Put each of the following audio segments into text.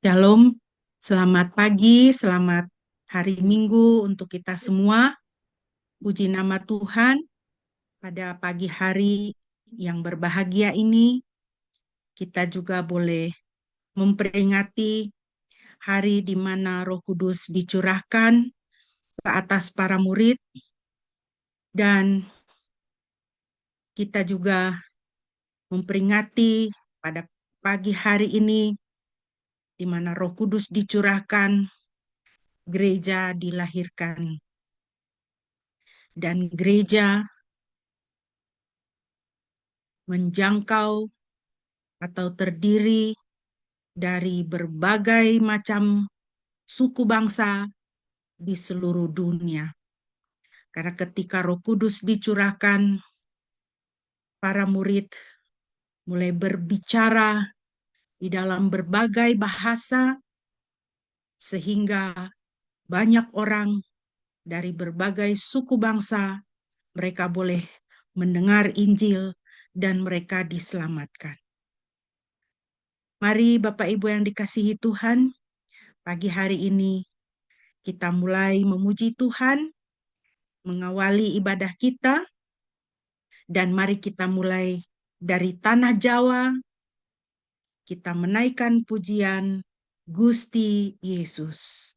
Shalom, selamat pagi, selamat hari Minggu untuk kita semua. Puji nama Tuhan, pada pagi hari yang berbahagia ini, kita juga boleh memperingati hari di mana Roh Kudus dicurahkan ke atas para murid, dan kita juga memperingati pada pagi hari ini di mana Roh Kudus dicurahkan, gereja dilahirkan. Dan gereja menjangkau atau terdiri dari berbagai macam suku bangsa di seluruh dunia. Karena ketika Roh Kudus dicurahkan, para murid mulai berbicara di dalam berbagai bahasa, sehingga banyak orang dari berbagai suku bangsa, mereka boleh mendengar Injil dan mereka diselamatkan. Mari Bapak Ibu yang dikasihi Tuhan, pagi hari ini kita mulai memuji Tuhan, mengawali ibadah kita, dan mari kita mulai dari tanah Jawa, kita menaikkan pujian Gusti Yesus.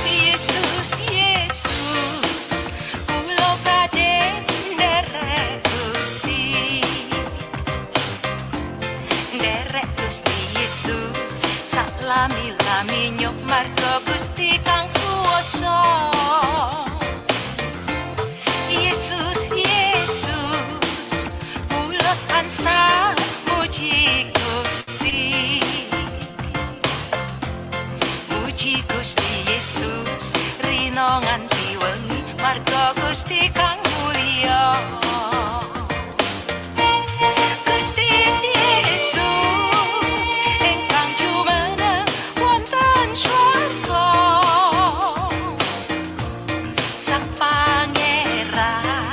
Yesus, Yesus, kula badhe nderek Gusti Yesus, salami-lami nyuk marga Gusti kang kuwasa. Yesus, Yesus, kula tansah muji Gusti. Muji Gusti Yesus, rino nganti wengi marga Gusti kang mulya. Gusti Yesus, ingkang jumeneng wonten swarga. Sang Pangeran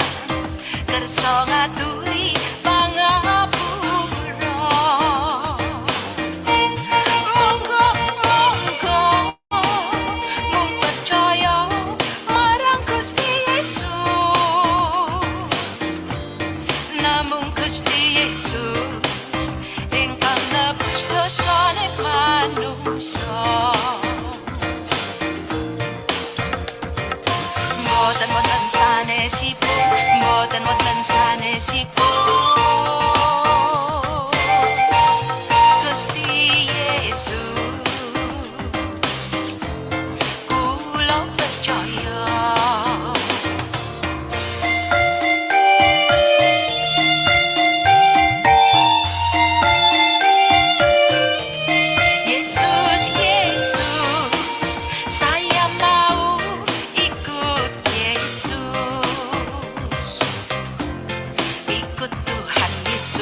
kersa ngaturi pangapura. Monggo mung percaya marang Gusti Yesus. Namung Gusti Yesus ingkang nebus dosane manungsa. Mboten wonten sanesipun, mboten wonten sanesipun. Gusti Yesus, kula percaya. Yesus, Yesus, saya mau ikut Yesus. Ikut Tuhan Yesus.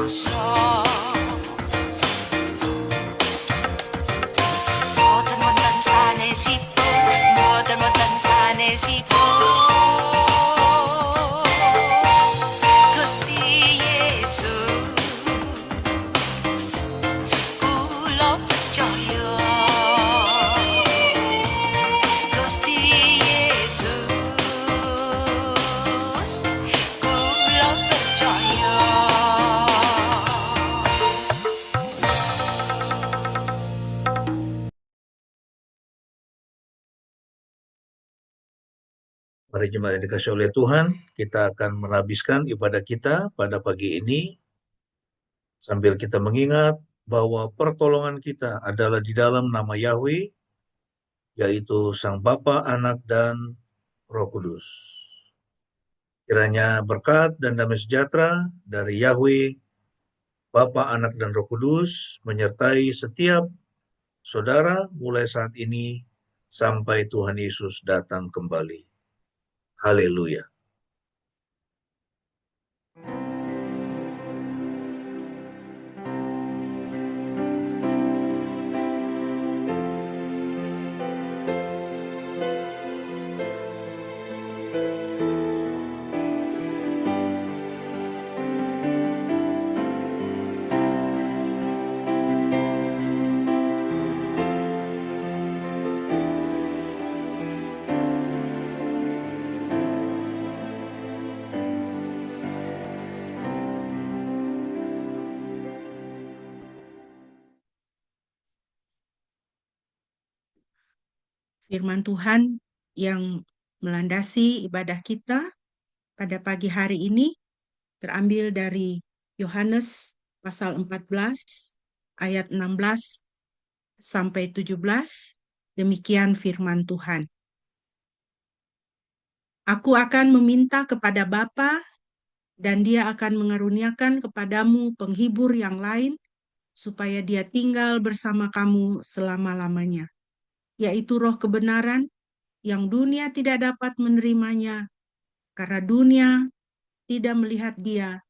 주소서 모든 산의 시보 모든 산의 시보 Gusti Yesus kula percaya Gusti Yesus kula percaya Mari jemaat yang dikasihi oleh Tuhan, kita akan menabiskan ibadah kita pada pagi ini sambil kita mengingat bahwa pertolongan kita adalah di dalam nama Yahweh, yaitu Sang Bapa, Anak, dan Roh Kudus. Kiranya berkat dan damai sejahtera dari Yahweh, Bapa, Anak, dan Roh Kudus menyertai setiap saudara mulai saat ini sampai Tuhan Yesus datang kembali. Haleluya. Firman Tuhan yang melandasi ibadah kita pada pagi hari ini terambil dari Yohanes pasal 14 ayat 16 sampai 17. Demikian firman Tuhan. Aku akan meminta kepada Bapa dan Dia akan mengaruniakan kepadamu penghibur yang lain supaya Dia tinggal bersama kamu selama-lamanya, yaitu Roh kebenaran yang dunia tidak dapat menerimanya karena dunia tidak melihat Dia,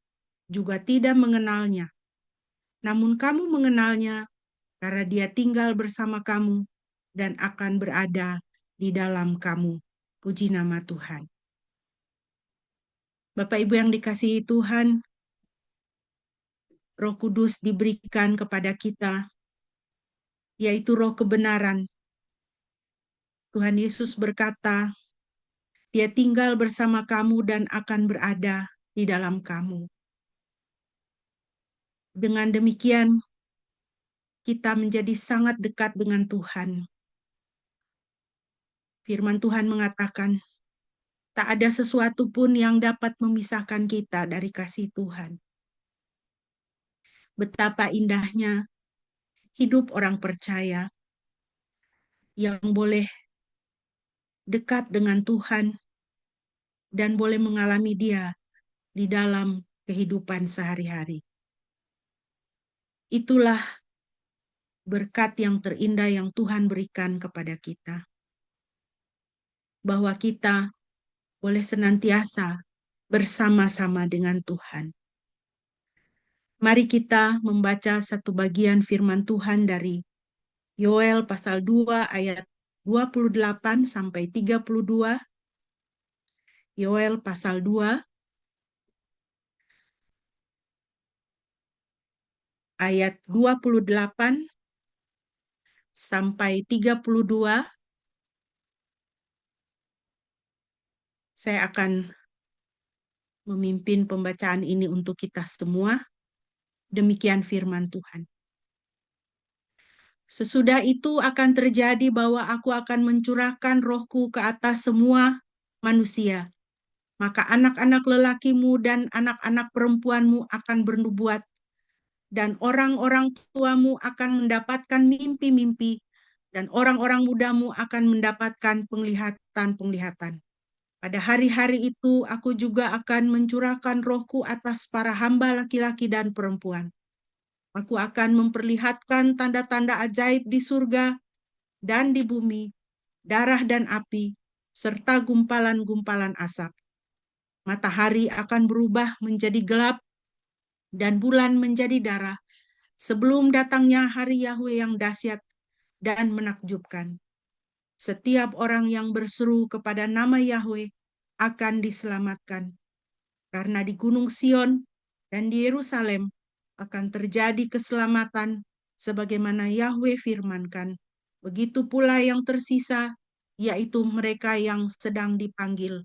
juga tidak mengenalnya. Namun kamu mengenalnya karena Dia tinggal bersama kamu dan akan berada di dalam kamu. Puji nama Tuhan. Bapak Ibu yang dikasihi Tuhan, Roh Kudus diberikan kepada kita, yaitu Roh kebenaran. Tuhan Yesus berkata, Dia tinggal bersama kamu dan akan berada di dalam kamu. Dengan demikian, kita menjadi sangat dekat dengan Tuhan. Firman Tuhan mengatakan, tak ada sesuatu pun yang dapat memisahkan kita dari kasih Tuhan. Betapa indahnya hidup orang percaya yang boleh dekat dengan Tuhan dan boleh mengalami Dia di dalam kehidupan sehari-hari. Itulah berkat yang terindah yang Tuhan berikan kepada kita. Bahwa kita boleh senantiasa bersama-sama dengan Tuhan. Mari kita membaca satu bagian firman Tuhan dari Yoel pasal 2 ayat 28 sampai 32. Yoel pasal 2 ayat 28 sampai 32. Saya akan memimpin pembacaan ini untuk kita semua. Demikian firman Tuhan. Sesudah itu akan terjadi bahwa aku akan mencurahkan rohku ke atas semua manusia. Maka anak-anak lelakimu dan anak-anak perempuanmu akan bernubuat, dan orang-orang tuamu akan mendapatkan mimpi-mimpi, dan orang-orang mudamu akan mendapatkan penglihatan-penglihatan. Pada hari-hari itu aku juga akan mencurahkan rohku atas para hamba laki-laki dan perempuan. Aku akan memperlihatkan tanda-tanda ajaib di surga dan di bumi, darah dan api, serta gumpalan-gumpalan asap. Matahari akan berubah menjadi gelap, dan bulan menjadi darah sebelum datangnya hari Yahweh yang dahsyat dan menakjubkan. Setiap orang yang berseru kepada nama Yahweh akan diselamatkan. Karena di Gunung Sion dan di Yerusalem akan terjadi keselamatan sebagaimana Yahweh firmankan. Begitu pula yang tersisa, yaitu mereka yang sedang dipanggil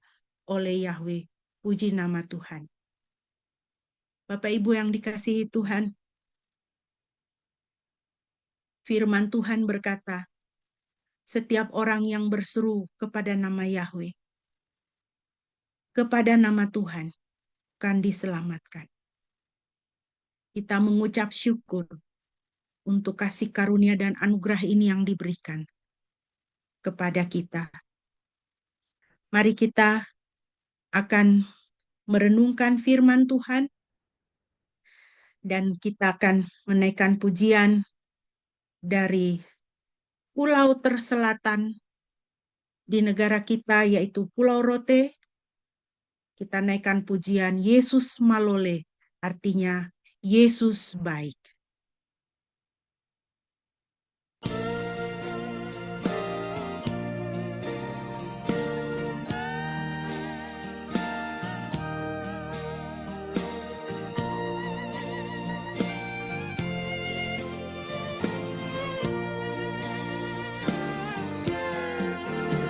oleh Yahweh. Puji nama Tuhan. Bapak Ibu yang dikasihi Tuhan, firman Tuhan berkata, setiap orang yang berseru kepada nama Yahweh, kepada nama Tuhan, akan diselamatkan. Kita mengucap syukur untuk kasih karunia dan anugerah ini yang diberikan kepada kita. Mari kita akan merenungkan firman Tuhan dan kita akan menaikkan pujian dari pulau terselatan di negara kita, yaitu Pulau Rote. Kita naikkan pujian Yesus Malole, artinya Yesus baik.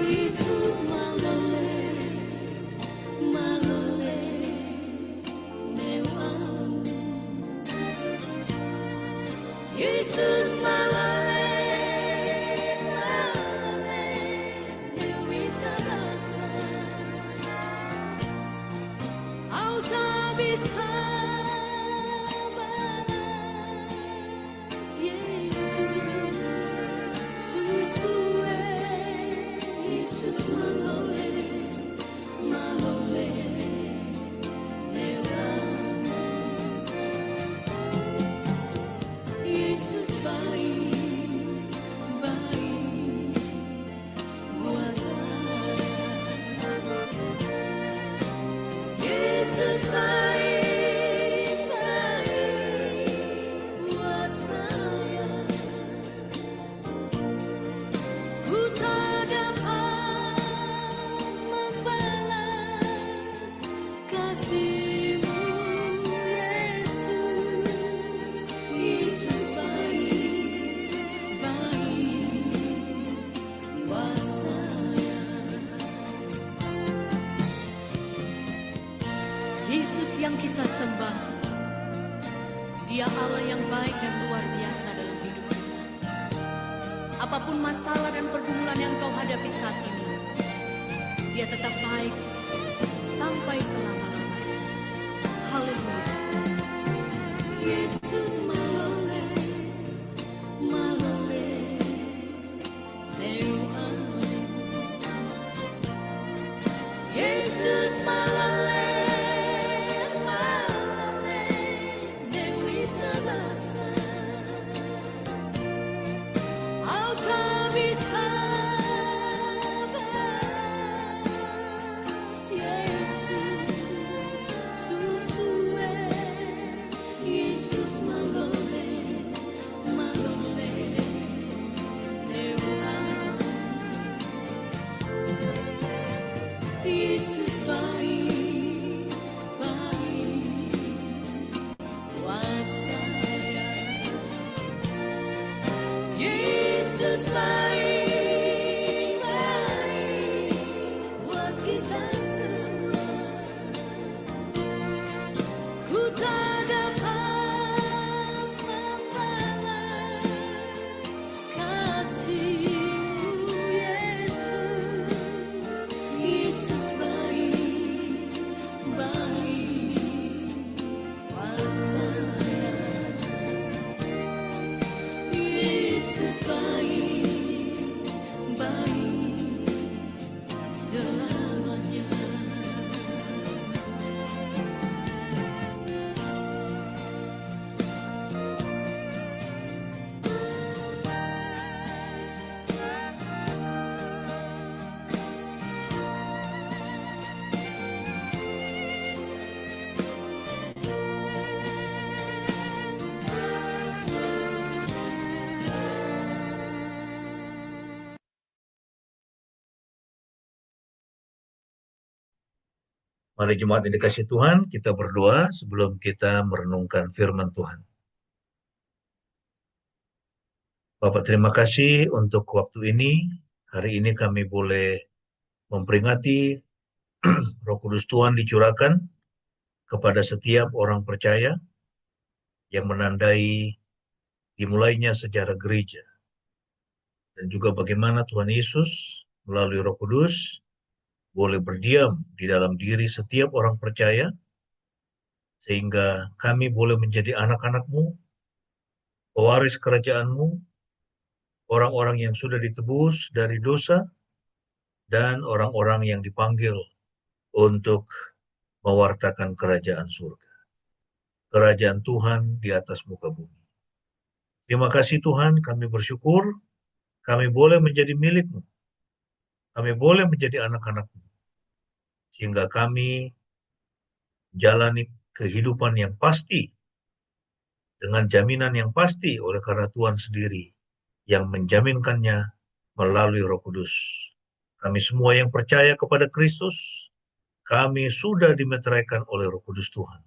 Yesus malole, malole, Dewa. Yesus malole, malole, Dewi terasa. Kau tak bisa balas, Yesus, susue. Yesus malole, malole, Dewa. Yesus baik, baik, kuasa. Yesus baik, baik, kuasa. Ku tak dapat membalas kasih-Mu, Yesus. Yesus baik, baik, kuasa. Yesus yang kita sembah, Dia Allah yang baik dan luar biasa dalam hidup kita. Apapun masalah dan pergumulan yang kau hadapi saat ini, Dia tetap baik sampai selama-lamanya. Haleluya. Yesus malole, malole, Dewa. Yesus malole, malole, Dewi terasa. Kau tak bisa balas, Yesus, susue. Yesus malole. Mari jemaat yang dikasih Tuhan, kita berdoa sebelum kita merenungkan firman Tuhan. Bapak, terima kasih untuk waktu ini. Hari ini kami boleh memperingati Roh Kudus Tuhan dicurahkan kepada setiap orang percaya yang menandai dimulainya sejarah gereja. Dan juga bagaimana Tuhan Yesus melalui Roh Kudus boleh berdiam di dalam diri setiap orang percaya, sehingga kami boleh menjadi anak-anak-Mu, pewaris kerajaan-Mu, orang-orang yang sudah ditebus dari dosa, dan orang-orang yang dipanggil untuk mewartakan kerajaan surga. Kerajaan Tuhan di atas muka bumi. Terima kasih Tuhan, kami bersyukur, kami boleh menjadi milik-Mu. Kami boleh menjadi anak-anak-Mu. Sehingga kami jalani kehidupan yang pasti, dengan jaminan yang pasti oleh karena Tuhan sendiri yang menjaminkannya melalui Roh Kudus. Kami semua yang percaya kepada Kristus, kami sudah dimeteraikan oleh Roh Kudus Tuhan,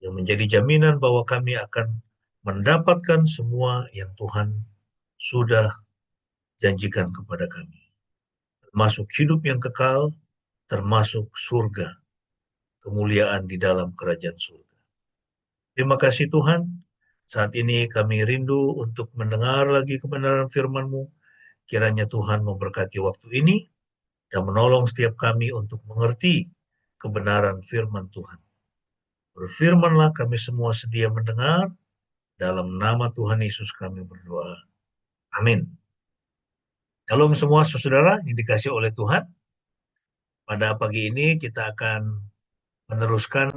yang menjadi jaminan bahwa kami akan mendapatkan semua yang Tuhan sudah janjikan kepada kami, termasuk hidup yang kekal, termasuk surga, kemuliaan di dalam kerajaan surga. Terima kasih Tuhan, saat ini kami rindu untuk mendengar lagi kebenaran firman-Mu. Kiranya Tuhan memberkati waktu ini dan menolong setiap kami untuk mengerti kebenaran firman Tuhan. Berfirmanlah, kami semua sedia mendengar. Dalam nama Tuhan Yesus kami berdoa. Amin. Shalom semua saudara yang dikasih oleh Tuhan. Pada pagi ini kita akan meneruskan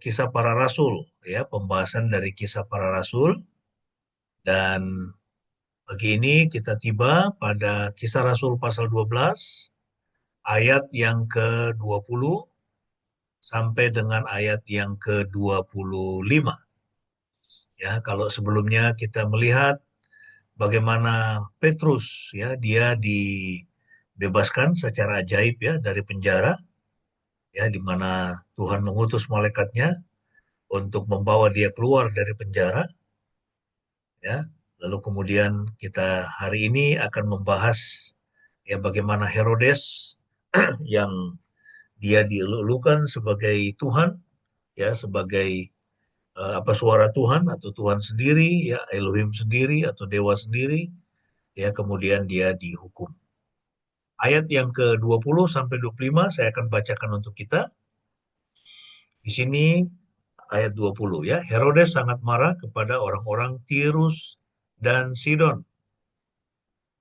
kisah para rasul, ya, pembahasan dari kisah para rasul. Dan pagi ini kita tiba pada kisah Rasul pasal 12, ayat yang ke-20 sampai dengan ayat yang ke-25. Ya, kalau sebelumnya kita melihat bagaimana Petrus, ya, dia dibebaskan secara ajaib, ya, dari penjara, ya, di mana Tuhan mengutus malaikatnya untuk membawa dia keluar dari penjara, ya. Lalu kemudian kita hari ini akan membahas, ya, bagaimana Herodes yang dia dielulukan sebagai Tuhan, ya, sebagai suara Tuhan atau Tuhan sendiri, ya, Elohim sendiri atau dewa sendiri, ya, kemudian dia dihukum. Ayat yang ke-20 sampai 25 saya akan bacakan untuk kita. Di sini ayat 20, ya. Herodes sangat marah kepada orang-orang Tirus dan Sidon.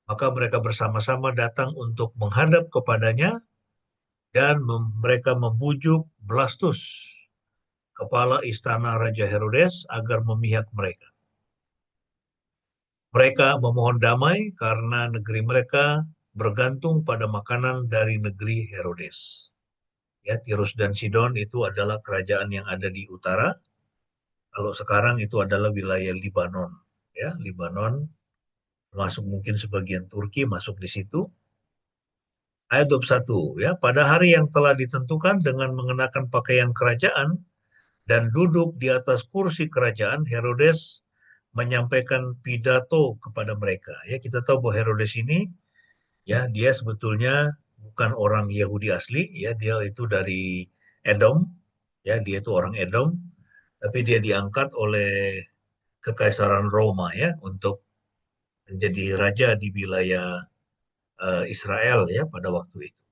Maka mereka bersama-sama datang untuk menghadap kepadanya dan mereka membujuk Blastus, kepala istana Raja Herodes, agar memihak mereka. Mereka memohon damai karena negeri mereka bergantung pada makanan dari negeri Herodes. Ya, Tirus dan Sidon itu adalah kerajaan yang ada di utara. Kalau sekarang itu adalah wilayah Libanon. Ya, Libanon, termasuk mungkin sebagian Turki masuk di situ. Ayat 21, ya, pada hari yang telah ditentukan dengan mengenakan pakaian kerajaan dan duduk di atas kursi kerajaan, Herodes menyampaikan pidato kepada mereka. Ya, kita tahu bahwa Herodes ini, ya, dia sebetulnya bukan orang Yahudi asli, ya, dia itu dari Edom, ya, dia itu orang Edom, tapi dia diangkat oleh Kekaisaran Roma, ya, untuk menjadi raja di wilayah Israel, ya, pada waktu itu.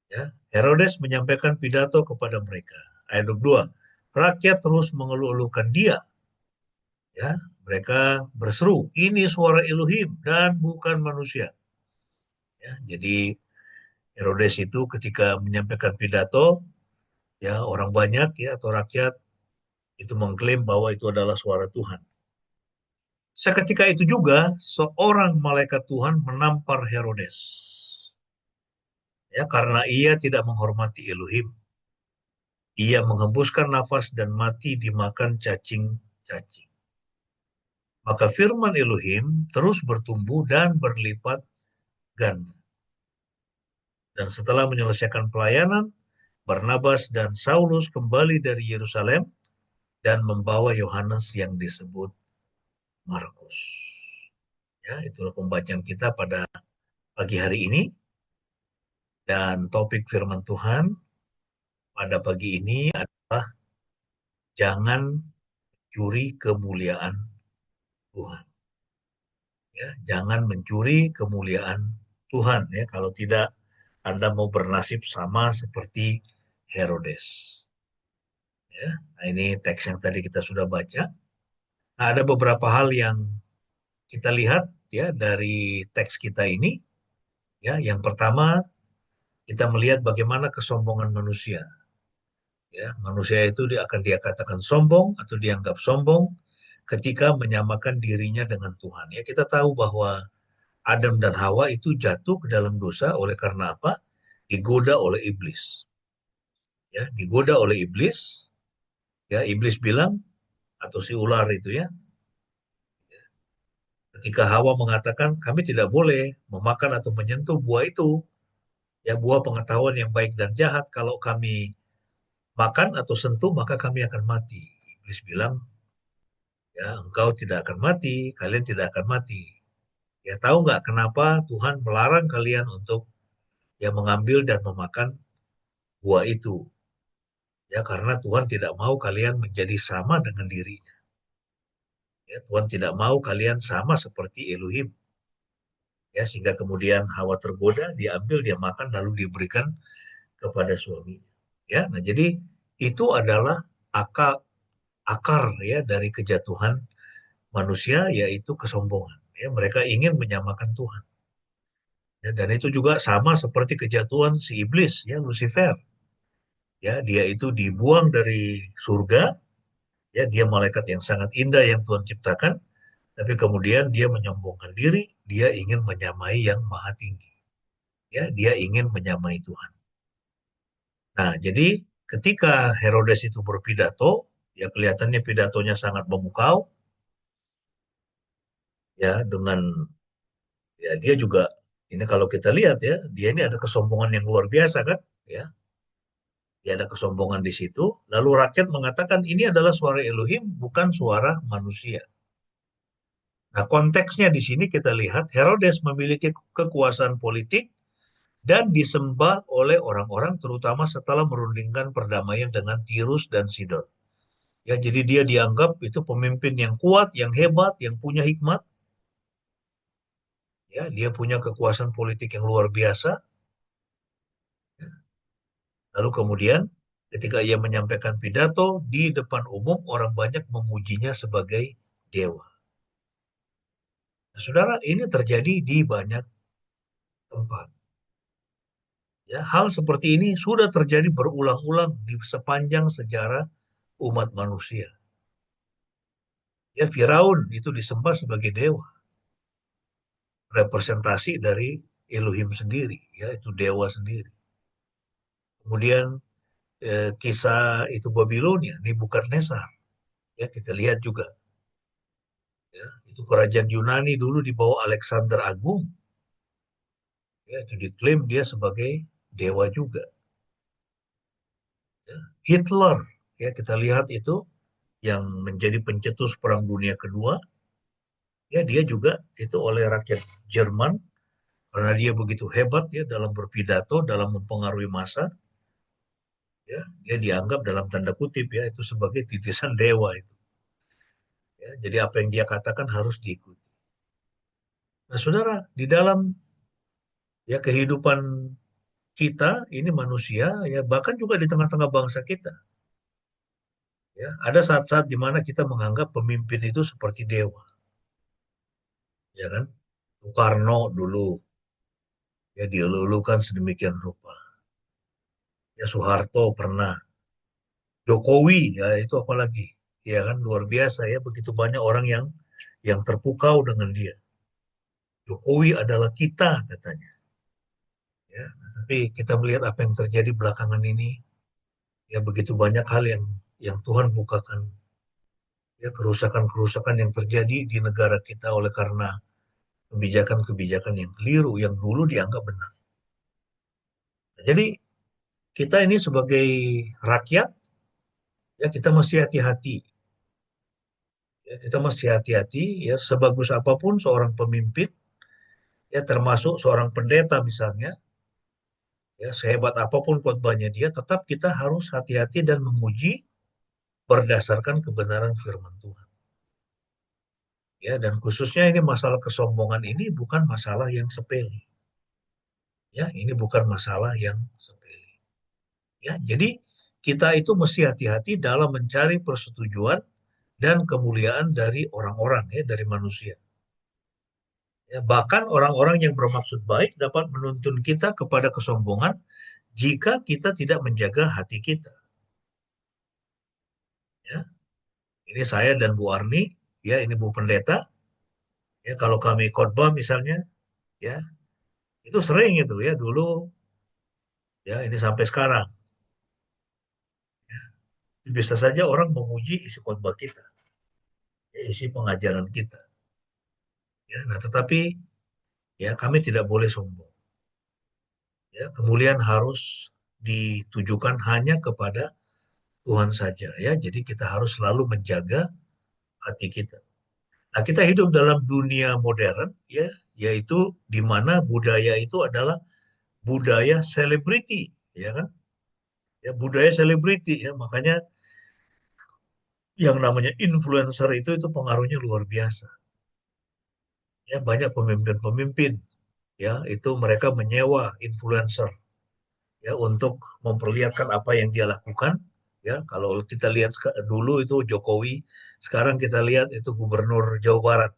Ya, Herodes menyampaikan pidato kepada mereka. Ayat 22, rakyat terus mengeluh-elukan dia. Ya, mereka berseru, ini suara Elohim dan bukan manusia. Ya, jadi Herodes itu ketika menyampaikan pidato, ya, orang banyak, ya, atau rakyat itu mengklaim bahwa itu adalah suara Tuhan. Seketika itu juga seorang malaikat Tuhan menampar Herodes, ya, karena ia tidak menghormati Elohim. Ia menghembuskan nafas dan mati dimakan cacing-cacing. Maka firman Elohim terus bertumbuh dan berlipat ganda. Dan setelah menyelesaikan pelayanan, Barnabas dan Saulus kembali dari Yerusalem dan membawa Yohanes yang disebut Markus. Ya, itulah pembacaan kita pada pagi hari ini. Dan topik firman Tuhan pada pagi ini adalah jangan curi kemuliaan Tuhan. Ya, jangan mencuri kemuliaan Tuhan. Ya, kalau tidak Anda mau bernasib sama seperti Herodes. Ya, nah ini teks yang tadi kita sudah baca. Nah, ada beberapa hal yang kita lihat ya dari teks kita ini. Ya, yang pertama kita melihat bagaimana kesombongan manusia. Ya, manusia itu akan dia katakan sombong atau dianggap sombong ketika menyamakan dirinya dengan Tuhan. Ya, kita tahu bahwa Adam dan Hawa itu jatuh ke dalam dosa oleh karena apa? Digoda oleh iblis. Ya, digoda oleh iblis. Ya, iblis bilang atau si ular itu ya, ketika Hawa mengatakan kami tidak boleh memakan atau menyentuh buah itu, ya buah pengetahuan yang baik dan jahat, kalau kami makan atau sentuh maka kami akan mati. Iblis bilang, ya engkau tidak akan mati, kalian tidak akan mati. Ya tahu nggak kenapa Tuhan melarang kalian untuk ya mengambil dan memakan buah itu? Ya karena Tuhan tidak mau kalian menjadi sama dengan dirinya. Ya, Tuhan tidak mau kalian sama seperti Elohim. Ya sehingga kemudian Hawa tergoda, diambil, dia makan lalu diberikan kepada suaminya. Ya, nah jadi itu adalah akar ya dari kejatuhan manusia, yaitu kesombongan. Ya, mereka ingin menyamakan Tuhan. Ya, dan itu juga sama seperti kejatuhan si iblis, ya Lucifer. Ya, dia itu dibuang dari surga. Ya, dia malaikat yang sangat indah yang Tuhan ciptakan, tapi kemudian dia menyombongkan diri, dia ingin menyamai yang maha tinggi. Ya, dia ingin menyamai Tuhan. Nah, jadi ketika Herodes itu berpidato, ya kelihatannya pidatonya sangat memukau, ya dengan ya dia juga ini kalau kita lihat ya, dia ini ada kesombongan yang luar biasa kan, ya. Dia ada kesombongan di situ, lalu rakyat mengatakan ini adalah suara Elohim, bukan suara manusia. Nah, konteksnya di sini kita lihat Herodes memiliki kekuasaan politik dan disembah oleh orang-orang terutama setelah merundingkan perdamaian dengan Tirus dan Sidon. Ya, jadi dia dianggap itu pemimpin yang kuat, yang hebat, yang punya hikmat. Ya, dia punya kekuasaan politik yang luar biasa. Lalu kemudian ketika ia menyampaikan pidato di depan umum, orang banyak memujinya sebagai dewa. Nah, saudara, ini terjadi di banyak tempat. Ya, hal seperti ini sudah terjadi berulang-ulang di sepanjang sejarah umat manusia. Ya, Firaun itu disembah sebagai dewa, representasi dari Elohim sendiri, ya itu dewa sendiri. Kemudian kisah itu Babilonia, Nebukadnezar, ya kita lihat juga, ya itu kerajaan Yunani dulu di bawah Alexander Agung, ya itu diklaim dia sebagai dewa juga. Ya. Hitler, ya kita lihat itu yang menjadi pencetus Perang Dunia Kedua, ya dia juga itu oleh rakyat Jerman karena dia begitu hebat ya dalam berpidato, dalam mempengaruhi massa, ya dia dianggap dalam tanda kutip ya itu sebagai titisan dewa itu. Ya, jadi apa yang dia katakan harus diikuti. Nah, saudara, di dalam ya kehidupan kita ini manusia ya bahkan juga di tengah-tengah bangsa kita, ya ada saat-saat di mana kita menganggap pemimpin itu seperti dewa, ya kan? Soekarno dulu ya dielulukan sedemikian rupa. Ya Soeharto pernah, Jokowi ya itu apalagi, ya kan luar biasa ya begitu banyak orang yang terpukau dengan dia. Jokowi adalah kita katanya. Ya, tapi kita melihat apa yang terjadi belakangan ini, ya begitu banyak hal yang Tuhan bukakan, ya kerusakan-kerusakan yang terjadi di negara kita oleh karena kebijakan-kebijakan yang keliru yang dulu dianggap benar. Jadi kita ini sebagai rakyat, ya kita mesti hati-hati. Ya, kita mesti hati-hati, ya sebagus apapun seorang pemimpin, ya termasuk seorang pendeta misalnya, ya sehebat apapun khotbahnya dia, tetap kita harus hati-hati dan memuji berdasarkan kebenaran firman Tuhan. Ya, dan khususnya ini masalah kesombongan ini bukan masalah yang sepele. Ya, ini bukan masalah yang sepele. Ya, jadi kita itu mesti hati-hati dalam mencari persetujuan dan kemuliaan dari orang-orang, ya, dari manusia. Ya, bahkan orang-orang yang bermaksud baik dapat menuntun kita kepada kesombongan jika kita tidak menjaga hati kita. Ya, ini saya dan Bu Arni, ya ini Bu Pendeta, ya kalau kami khotbah misalnya, ya itu sering itu ya dulu, ya ini sampai sekarang. Bisa saja orang memuji isi khotbah kita, ya, isi pengajaran kita. Ya, nah tetapi ya kami tidak boleh sombong. Ya, kemuliaan harus ditujukan hanya kepada Tuhan saja. Ya, jadi kita harus selalu menjaga hati kita. Nah, kita hidup dalam dunia modern, ya, yaitu di mana budaya itu adalah budaya selebriti, ya kan? Ya, budaya selebriti, ya, makanya yang namanya influencer itu pengaruhnya luar biasa. Ya, banyak pemimpin-pemimpin, ya, itu mereka menyewa influencer, ya, untuk memperlihatkan apa yang dia lakukan. Ya, kalau kita lihat dulu itu Jokowi, sekarang kita lihat itu Gubernur Jawa Barat,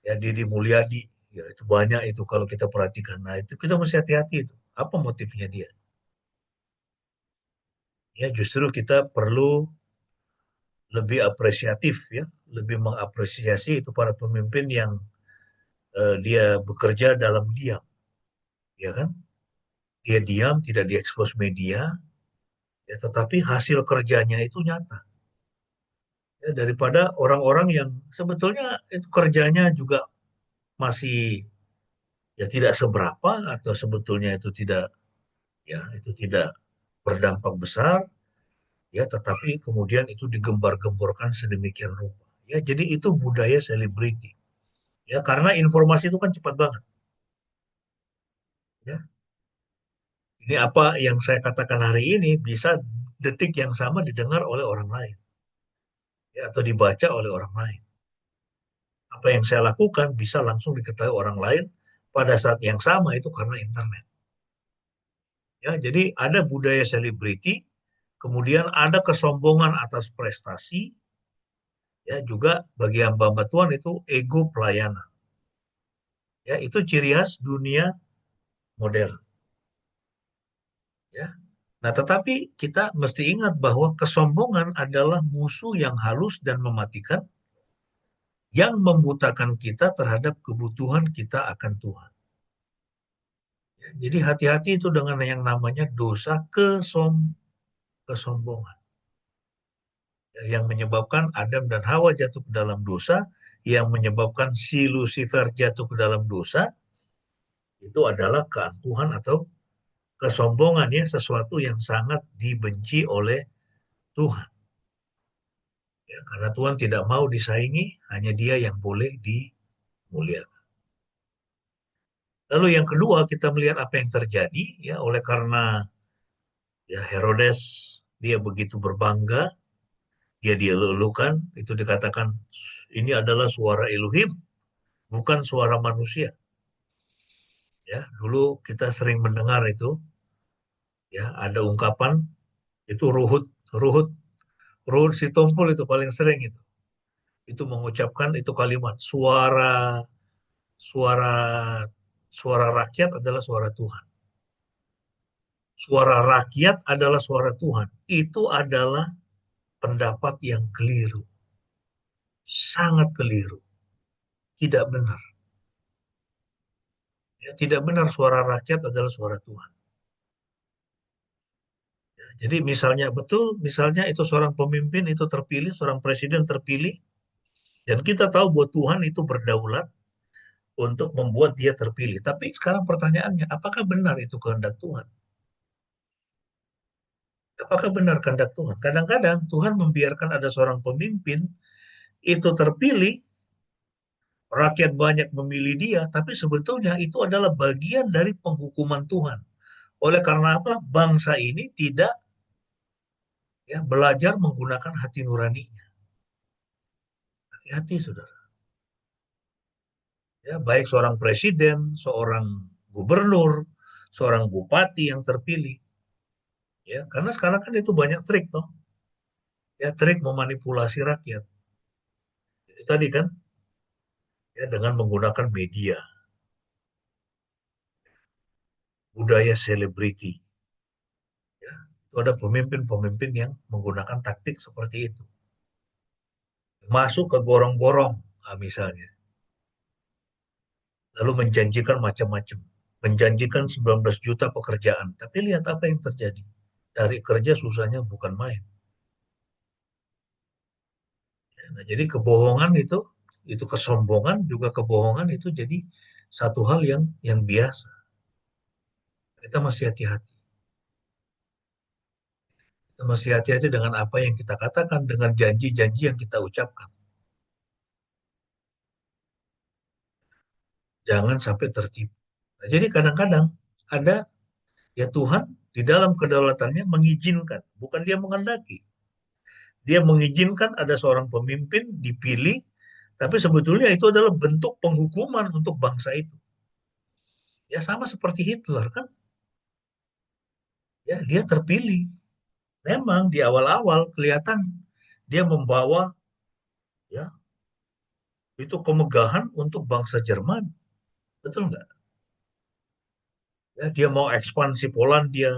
ya Deddy Mulyadi, ya itu banyak itu kalau kita perhatikan. Nah itu kita mesti hati-hati itu. Apa motifnya dia? Ya justru kita perlu lebih apresiatif, ya, lebih mengapresiasi itu para pemimpin yang dia bekerja dalam diam, ya kan? Dia diam, tidak diekspos media, ya tetapi hasil kerjanya itu nyata. Ya, daripada orang-orang yang sebetulnya itu kerjanya juga masih ya tidak seberapa atau sebetulnya itu tidak, ya itu tidak berdampak besar, ya tetapi kemudian itu digembar-gemborkan sedemikian rupa, ya jadi itu budaya selebriti, ya karena informasi itu kan cepat banget, ya ini apa yang saya katakan hari ini bisa detik yang sama didengar oleh orang lain, ya atau dibaca oleh orang lain. Apa yang saya lakukan bisa langsung diketahui orang lain pada saat yang sama itu karena internet, ya jadi ada budaya selebriti, kemudian ada kesombongan atas prestasi, ya juga bagi hamba-hamba Tuhan itu ego pelayanan. Ya, itu ciri khas dunia modern. Ya. Nah, tetapi kita mesti ingat bahwa kesombongan adalah musuh yang halus dan mematikan yang membutakan kita terhadap kebutuhan kita akan Tuhan. Ya, jadi hati-hati itu dengan yang namanya dosa kesombongan. Ya, yang menyebabkan Adam dan Hawa jatuh ke dalam dosa, yang menyebabkan si Lucifer jatuh ke dalam dosa, itu adalah keangkuhan atau kesombongan, ya sesuatu yang sangat dibenci oleh Tuhan. Ya, karena Tuhan tidak mau disaingi, hanya Dia yang boleh dimuliakan. Lalu yang kedua kita melihat apa yang terjadi, ya oleh karena ya Herodes dia begitu berbangga, dia dielulukan, itu dikatakan ini adalah suara Elohim, bukan suara manusia. Ya, dulu kita sering mendengar itu, ya ada ungkapan itu Ruhut, Ruhut, Ruhut Sitompul itu paling sering itu mengucapkan itu kalimat suara suara rakyat adalah suara Tuhan. Suara rakyat adalah suara Tuhan. Itu adalah pendapat yang keliru. Sangat keliru. Tidak benar. Ya, tidak benar suara rakyat adalah suara Tuhan. Ya, jadi misalnya betul, misalnya itu seorang pemimpin itu terpilih, seorang presiden terpilih, dan kita tahu bahwa Tuhan itu berdaulat untuk membuat dia terpilih. Tapi sekarang pertanyaannya, apakah benar itu kehendak Tuhan? Apakah benar kehendak Tuhan? Kadang-kadang Tuhan membiarkan ada seorang pemimpin itu terpilih, rakyat banyak memilih dia, tapi sebetulnya itu adalah bagian dari penghukuman Tuhan. Oleh karena apa? Bangsa ini tidak belajar menggunakan hati nuraninya. Hati-hati, saudara. Ya, baik seorang presiden, seorang gubernur, seorang bupati yang terpilih. Ya, karena sekarang kan itu banyak trik toh. Ya, trik memanipulasi rakyat. Itu tadi kan, ya dengan menggunakan media, budaya selebriti. Ya, itu ada pemimpin-pemimpin yang menggunakan taktik seperti itu. Masuk ke gorong-gorong, misalnya. Lalu menjanjikan macam-macam. Menjanjikan 19 juta pekerjaan. Tapi lihat apa yang terjadi. Cari kerja susahnya bukan main. Nah, jadi kebohongan itu kesombongan juga kebohongan itu jadi satu hal yang biasa. Kita masih hati-hati. Kita masih hati-hati dengan apa yang kita katakan, dengan janji-janji yang kita ucapkan. Jangan sampai tertipu. Nah, jadi kadang-kadang ada Tuhan di dalam kedaulatannya mengizinkan, bukan dia menghendaki. Dia mengizinkan ada seorang pemimpin dipilih, tapi sebetulnya itu adalah bentuk penghukuman untuk bangsa itu. Ya sama seperti Hitler kan. Ya, dia terpilih. Memang di awal-awal kelihatan dia membawa ya itu kemegahan untuk bangsa Jerman. Betul nggak? Ya, dia mau ekspansi Polandia,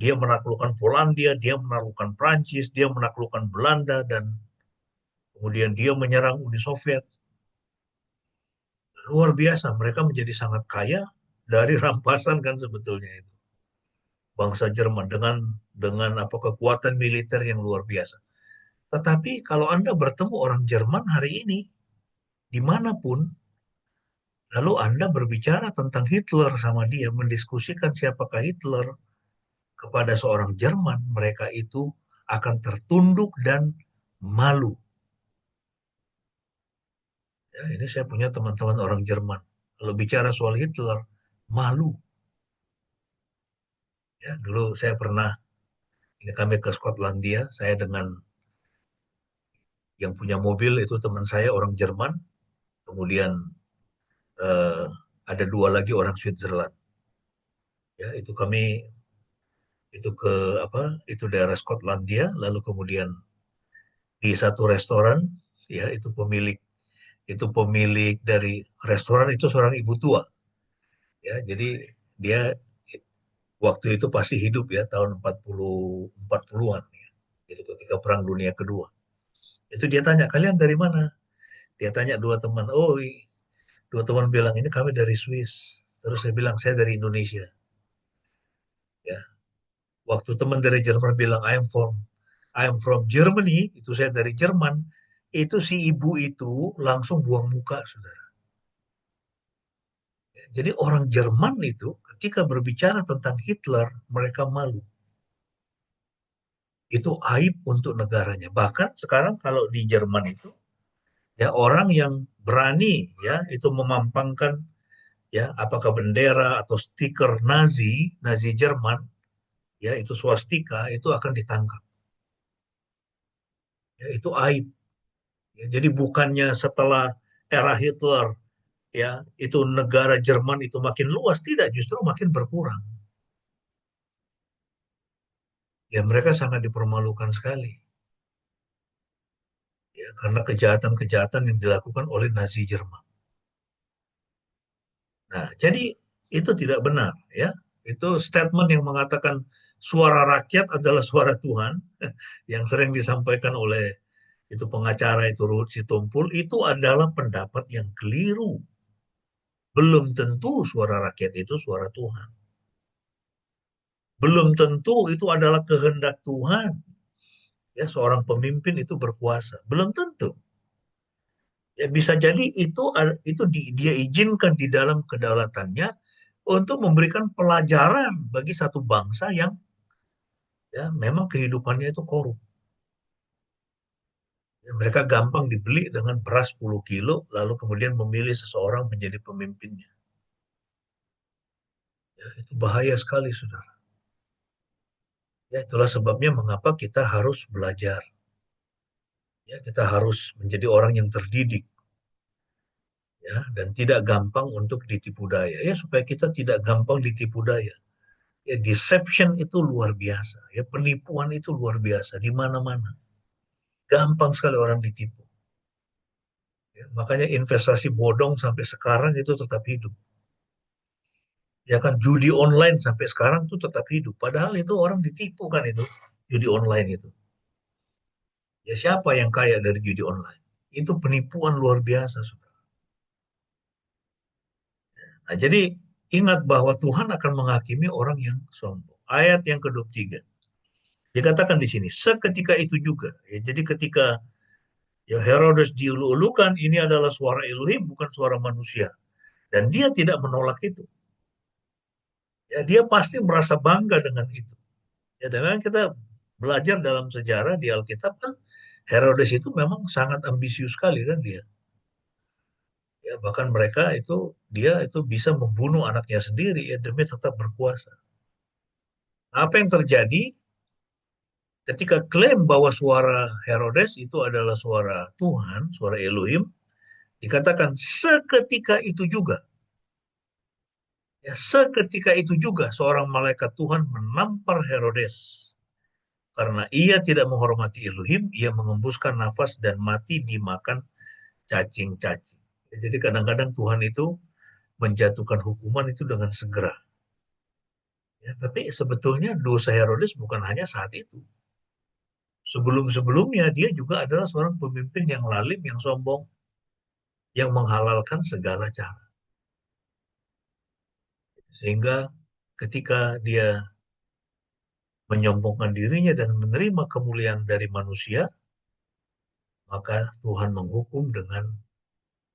dia menaklukkan Polandia, dia menaklukkan Prancis, dia menaklukkan Belanda, dan kemudian dia menyerang Uni Soviet. Luar biasa, mereka menjadi sangat kaya dari rampasan kan sebetulnya itu. Bangsa Jerman dengan apa kekuatan militer yang luar biasa. Tetapi kalau Anda bertemu orang Jerman hari ini, dimanapun, lalu Anda berbicara tentang Hitler sama dia, mendiskusikan siapakah Hitler kepada seorang Jerman, mereka itu akan tertunduk dan malu. Ya, ini saya punya teman-teman orang Jerman. Kalau bicara soal Hitler, malu. Ya, dulu saya pernah, ini kami ke Skotlandia, saya dengan yang punya mobil itu teman saya orang Jerman, kemudian eh, ada dua lagi orang Switzerland. Ya, itu kami itu ke apa? Itu daerah Skotlandia, lalu kemudian di satu restoran, ya itu pemilik dari restoran itu seorang ibu tua. Ya, jadi dia waktu itu pasti hidup ya tahun 40-an ya. Itu ketika Perang Dunia Kedua. Itu dia tanya, "Kalian dari mana?" Dia tanya dua teman. Oh, dua teman bilang, "Ini kami dari Swiss." Terus saya bilang, "Saya dari Indonesia." Ya. Waktu teman dari Jerman bilang, I'm from Germany, itu saya dari Jerman. Itu si ibu itu langsung buang muka, saudara. Jadi orang Jerman itu ketika berbicara tentang Hitler, mereka malu. Itu aib untuk negaranya. Bahkan sekarang kalau di Jerman itu, ya orang yang berani ya itu memampangkan ya apakah bendera atau stiker Nazi Jerman, ya itu swastika itu akan ditangkap. Ya, itu aib. Ya, jadi bukannya setelah era Hitler ya itu negara Jerman itu makin luas, tidak, justru makin berkurang. Ya mereka sangat dipermalukan sekali. Ya, karena kejahatan-kejahatan yang dilakukan oleh Nazi Jerman. Nah, jadi itu tidak benar ya. Itu statement yang mengatakan suara rakyat adalah suara Tuhan yang sering disampaikan oleh itu pengacara itu Ruhut Sitompul itu adalah pendapat yang keliru. Belum tentu suara rakyat itu suara Tuhan. Belum tentu itu adalah kehendak Tuhan. Ya, seorang pemimpin itu berkuasa. Belum tentu. Ya, bisa jadi itu dia izinkan di dalam kedaulatannya untuk memberikan pelajaran bagi satu bangsa yang Ya, memang kehidupannya itu korup. Ya, mereka gampang dibeli dengan beras 10 kilo, lalu kemudian memilih seseorang menjadi pemimpinnya. Ya, itu bahaya sekali, saudara. Ya, itulah sebabnya mengapa kita harus belajar. Ya, kita harus menjadi orang yang terdidik, ya, dan tidak gampang untuk ditipu daya. Ya, supaya kita tidak gampang ditipu daya. Ya, deception itu luar biasa. Ya, penipuan itu luar biasa di mana-mana. Gampang sekali orang ditipu. Ya, makanya investasi bodong sampai sekarang itu tetap hidup. Ya kan, judi online sampai sekarang tuh tetap hidup. Padahal itu orang ditipu kan itu, judi online itu. Ya, siapa yang kaya dari judi online? Itu penipuan luar biasa, saudara. Nah, jadi ingat bahwa Tuhan akan menghakimi orang yang sombong. Ayat yang ke-23. Dikatakan di sini, seketika itu juga. Ya, jadi ketika ya Herodes diulu-ulukan, ini adalah suara Elohim, bukan suara manusia. Dan dia tidak menolak itu. Ya, dia pasti merasa bangga dengan itu. Ya, dan memang kita belajar dalam sejarah di Alkitab kan, Herodes itu memang sangat ambisius sekali kan dia. Ya, bahkan dia itu bisa membunuh anaknya sendiri ya demi tetap berkuasa. Apa yang terjadi ketika klaim bahwa suara Herodes itu adalah suara Tuhan, suara Elohim, dikatakan seketika itu juga. Ya, seketika itu juga seorang malaikat Tuhan menampar Herodes. Karena ia tidak menghormati Elohim, ia mengembuskan nafas dan mati dimakan cacing-cacing. Jadi kadang-kadang Tuhan itu menjatuhkan hukuman itu dengan segera. Ya, tapi sebetulnya dosa Herodes bukan hanya saat itu. Sebelum-sebelumnya dia juga adalah seorang pemimpin yang lalim, yang sombong, yang menghalalkan segala cara. Sehingga ketika dia menyombongkan dirinya dan menerima kemuliaan dari manusia, maka Tuhan menghukum dengan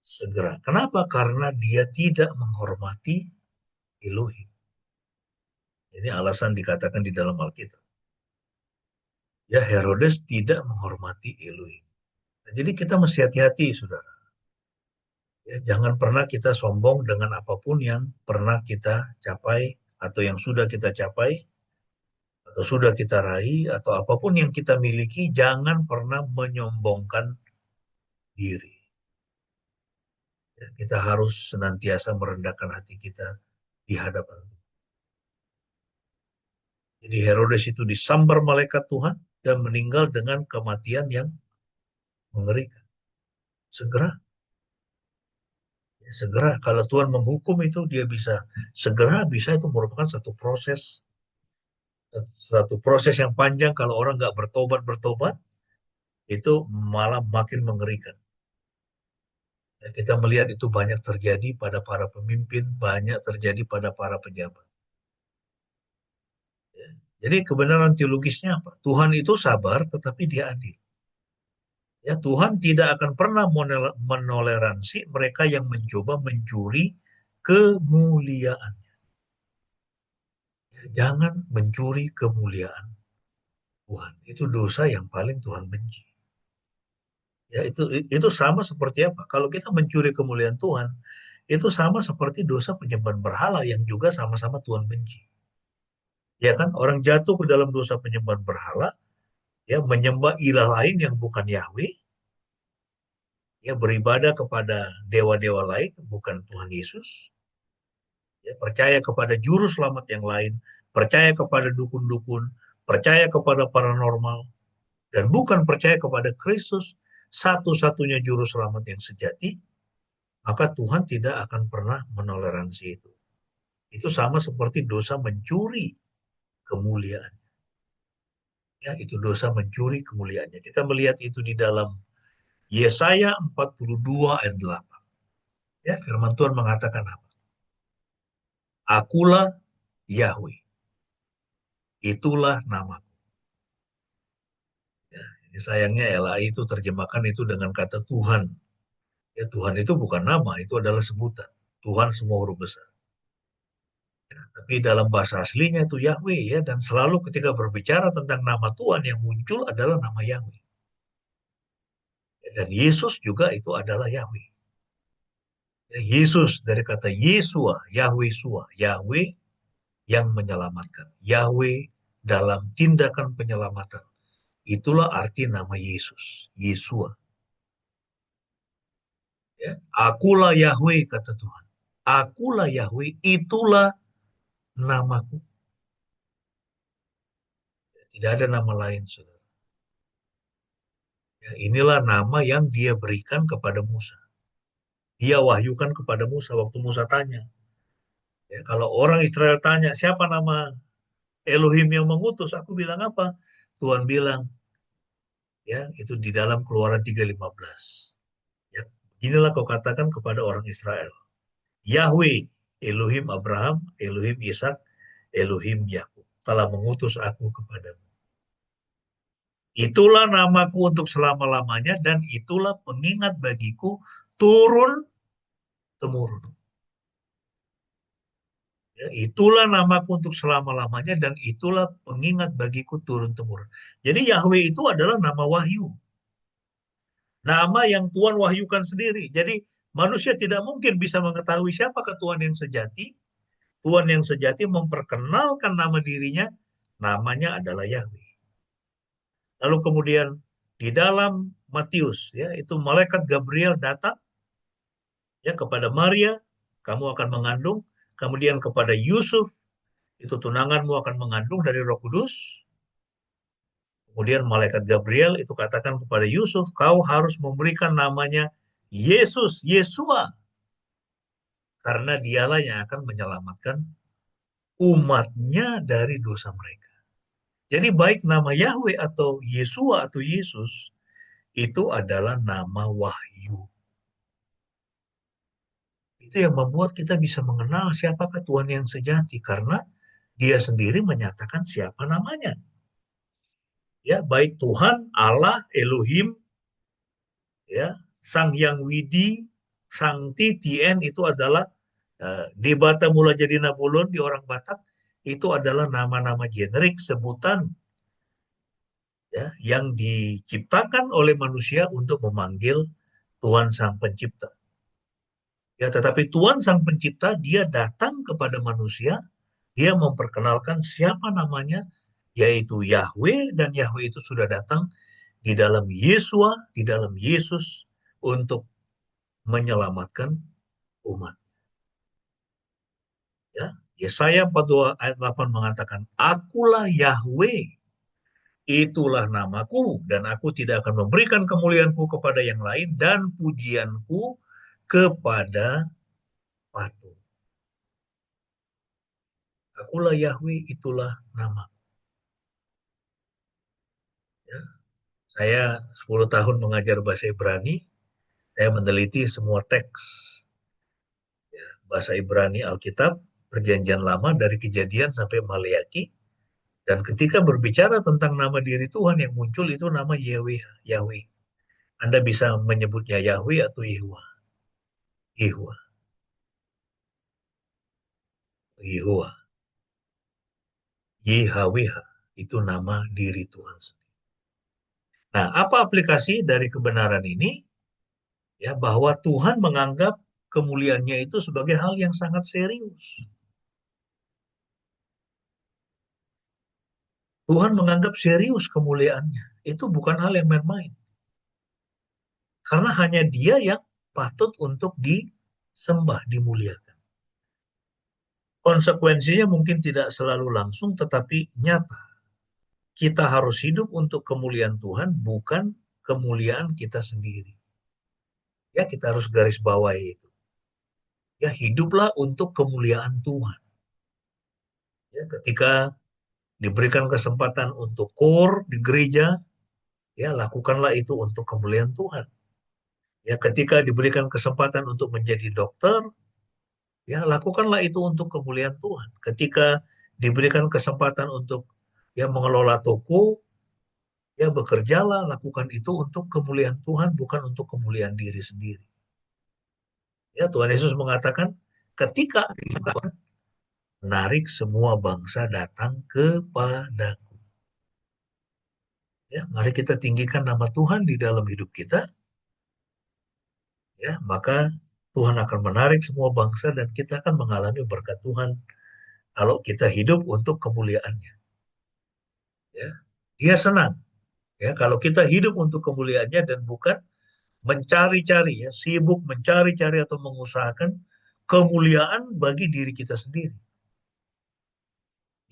segera. Kenapa? Karena dia tidak menghormati Elohim. Ini alasan dikatakan di dalam Alkitab. Ya, Herodes tidak menghormati Elohim. Nah, jadi kita mesti hati-hati, saudara. Ya, jangan pernah kita sombong dengan apapun yang pernah kita capai atau yang sudah kita capai atau sudah kita raih atau apapun yang kita miliki, jangan pernah menyombongkan diri. Ya, kita harus senantiasa merendahkan hati kita di hadapan Tuhan. Jadi Herodes itu disambar malaikat Tuhan dan meninggal dengan kematian yang mengerikan. Segera. Ya, segera. Kalau Tuhan menghukum itu, dia bisa segera, bisa itu merupakan satu proses yang panjang. Kalau orang nggak bertobat, itu malah makin mengerikan. Ya, kita melihat itu banyak terjadi pada para pemimpin, banyak terjadi pada para pejabat. Ya. Jadi kebenaran teologisnya apa? Tuhan itu sabar, tetapi dia adil. Ya, Tuhan tidak akan pernah menoleransi mereka yang mencoba mencuri kemuliaan. Ya, jangan mencuri kemuliaan Tuhan. Itu dosa yang paling Tuhan benci. Ya, itu sama seperti apa? Kalau kita mencuri kemuliaan Tuhan, itu sama seperti dosa penyembahan berhala yang juga sama-sama Tuhan benci. Ya kan? Orang jatuh ke dalam dosa penyembahan berhala, ya menyembah ilah lain yang bukan Yahweh, ya beribadah kepada dewa-dewa lain bukan Tuhan Yesus, ya percaya kepada juru selamat yang lain, percaya kepada dukun-dukun, percaya kepada paranormal, dan bukan percaya kepada Kristus, satu-satunya juru selamat yang sejati, maka Tuhan tidak akan pernah menoleransi itu. Itu sama seperti dosa mencuri kemuliaan. Ya, itu dosa mencuri kemuliaannya. Kita melihat itu di dalam Yesaya 42 ayat 8. Ya, firman Tuhan mengatakan apa? Akulah Yahweh. Itulah namaku. Ya, ini sayangnya LAI itu terjemahkan itu dengan kata Tuhan. Ya, Tuhan itu bukan nama, itu adalah sebutan. Tuhan semua huruf besar. Tapi dalam bahasa aslinya itu Yahweh ya, dan selalu ketika berbicara tentang nama Tuhan yang muncul adalah nama Yahweh. Dan Yesus juga itu adalah Yahweh. Yesus dari kata Yesua, Yahweh Sua, Yahweh yang menyelamatkan. Yahweh dalam tindakan penyelamatan. Itulah arti nama Yesus, Yesua. Ya, akulah Yahweh kata Tuhan. Akulah Yahweh, itulah namaku. Tidak ada nama lain, saudara. Ya, inilah nama yang dia berikan kepada Musa. Dia wahyukan kepada Musa waktu Musa tanya. Ya, kalau orang Israel tanya, siapa nama Elohim yang mengutus? Aku bilang apa? Tuhan bilang, ya itu di dalam Keluaran 3:15. Ya, inilah kau katakan kepada orang Israel. Yahweh, Elohim Abraham, Elohim Ishak, Elohim Yakub telah mengutus aku kepadamu. Itulah namaku untuk selama-lamanya dan itulah pengingat bagiku turun-temurun. Ya, itulah namaku untuk selama-lamanya dan itulah pengingat bagiku turun-temurun. Jadi Yahweh itu adalah nama wahyu. Nama yang Tuhan wahyukan sendiri. Jadi manusia tidak mungkin bisa mengetahui siapakah Tuhan yang sejati. Tuhan yang sejati memperkenalkan nama dirinya, namanya adalah Yahweh. Lalu kemudian di dalam Matius, ya itu malaikat Gabriel datang ya kepada Maria, kamu akan mengandung. Kemudian kepada Yusuf, itu tunanganmu akan mengandung dari Roh Kudus. Kemudian malaikat Gabriel itu katakan kepada Yusuf, kau harus memberikan namanya Yesus, Yesua. Karena dialah yang akan menyelamatkan umatnya dari dosa mereka. Jadi baik nama Yahweh atau Yesua atau Yesus, itu adalah nama wahyu. Itu yang membuat kita bisa mengenal siapakah Tuhan yang sejati. Karena dia sendiri menyatakan siapa namanya. Ya, baik Tuhan, Allah, Elohim, ya, Sang Hyang Widi, Sang Titien itu adalah di Batak Mula Jadi Nabulun di orang Batak itu adalah nama-nama generik sebutan ya yang diciptakan oleh manusia untuk memanggil Tuhan Sang Pencipta. Ya, tetapi Tuhan Sang Pencipta dia datang kepada manusia, dia memperkenalkan siapa namanya, yaitu Yahweh, dan Yahweh itu sudah datang di dalam Yesua, di dalam Yesus untuk menyelamatkan umat. Ya, Yesaya 42 ayat 8 mengatakan, akulah Yahweh, itulah namaku, dan aku tidak akan memberikan kemuliaanku kepada yang lain, dan pujianku kepada patung. Akulah Yahweh, itulah namaku. Ya. Saya 10 tahun mengajar bahasa Ibrani, saya meneliti semua teks ya, bahasa Ibrani Alkitab, Perjanjian Lama dari Kejadian sampai Maleaki. Dan ketika berbicara tentang nama diri Tuhan yang muncul itu nama Yahweh, Yahweh. Anda bisa menyebutnya Yahweh atau Yehuwa. Yehuwa. Yehuwa. YHWH itu nama diri Tuhan sendiri. Nah, apa aplikasi dari kebenaran ini? Ya, bahwa Tuhan menganggap kemuliaannya itu sebagai hal yang sangat serius. Tuhan menganggap serius kemuliaannya. Itu bukan hal yang main-main. Karena hanya dia yang patut untuk disembah, dimuliakan. Konsekuensinya mungkin tidak selalu langsung, tetapi nyata. Kita harus hidup untuk kemuliaan Tuhan, bukan kemuliaan kita sendiri. Ya, kita harus garis bawahi itu. Ya, hiduplah untuk kemuliaan Tuhan. Ya, ketika diberikan kesempatan untuk KOR di gereja, ya lakukanlah itu untuk kemuliaan Tuhan. Ya, ketika diberikan kesempatan untuk menjadi dokter, ya lakukanlah itu untuk kemuliaan Tuhan. Ketika diberikan kesempatan untuk ya mengelola toko, ya bekerjalah, lakukan itu untuk kemuliaan Tuhan, bukan untuk kemuliaan diri sendiri. Ya, Tuhan Yesus mengatakan, ketika menarik semua bangsa datang kepadaku. Ya, mari kita tinggikan nama Tuhan di dalam hidup kita, ya, maka Tuhan akan menarik semua bangsa dan kita akan mengalami berkat Tuhan kalau kita hidup untuk kemuliaannya. Ya, Dia senang, ya, kalau kita hidup untuk kemuliaannya dan bukan mencari-cari, ya, sibuk mencari-cari atau mengusahakan kemuliaan bagi diri kita sendiri.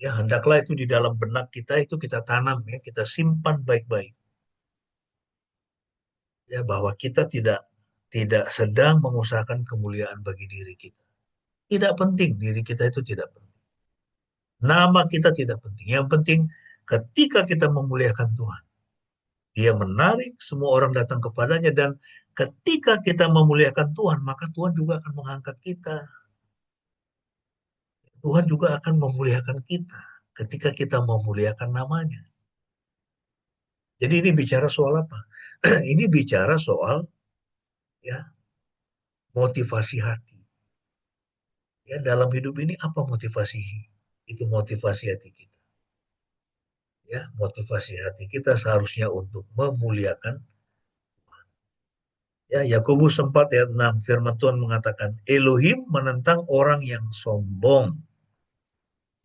Ya, hendaklah itu di dalam benak kita itu kita tanam, ya, kita simpan baik-baik. Ya, bahwa kita tidak sedang mengusahakan kemuliaan bagi diri kita. Tidak penting, diri kita itu tidak penting. Nama kita tidak penting. Yang penting ketika kita memuliakan Tuhan, Dia menarik semua orang datang kepadanya, dan ketika kita memuliakan Tuhan, maka Tuhan juga akan mengangkat kita. Tuhan juga akan memuliakan kita ketika kita memuliakan namanya. Jadi ini bicara soal apa? Ini bicara soal, ya, motivasi hati. Ya, dalam hidup ini apa motivasi? Itu motivasi hati kita. Ya, motivasi hati kita seharusnya untuk memuliakan. Ya, Yakobus 4 ayat 6, firman Tuhan mengatakan, Elohim menentang orang yang sombong,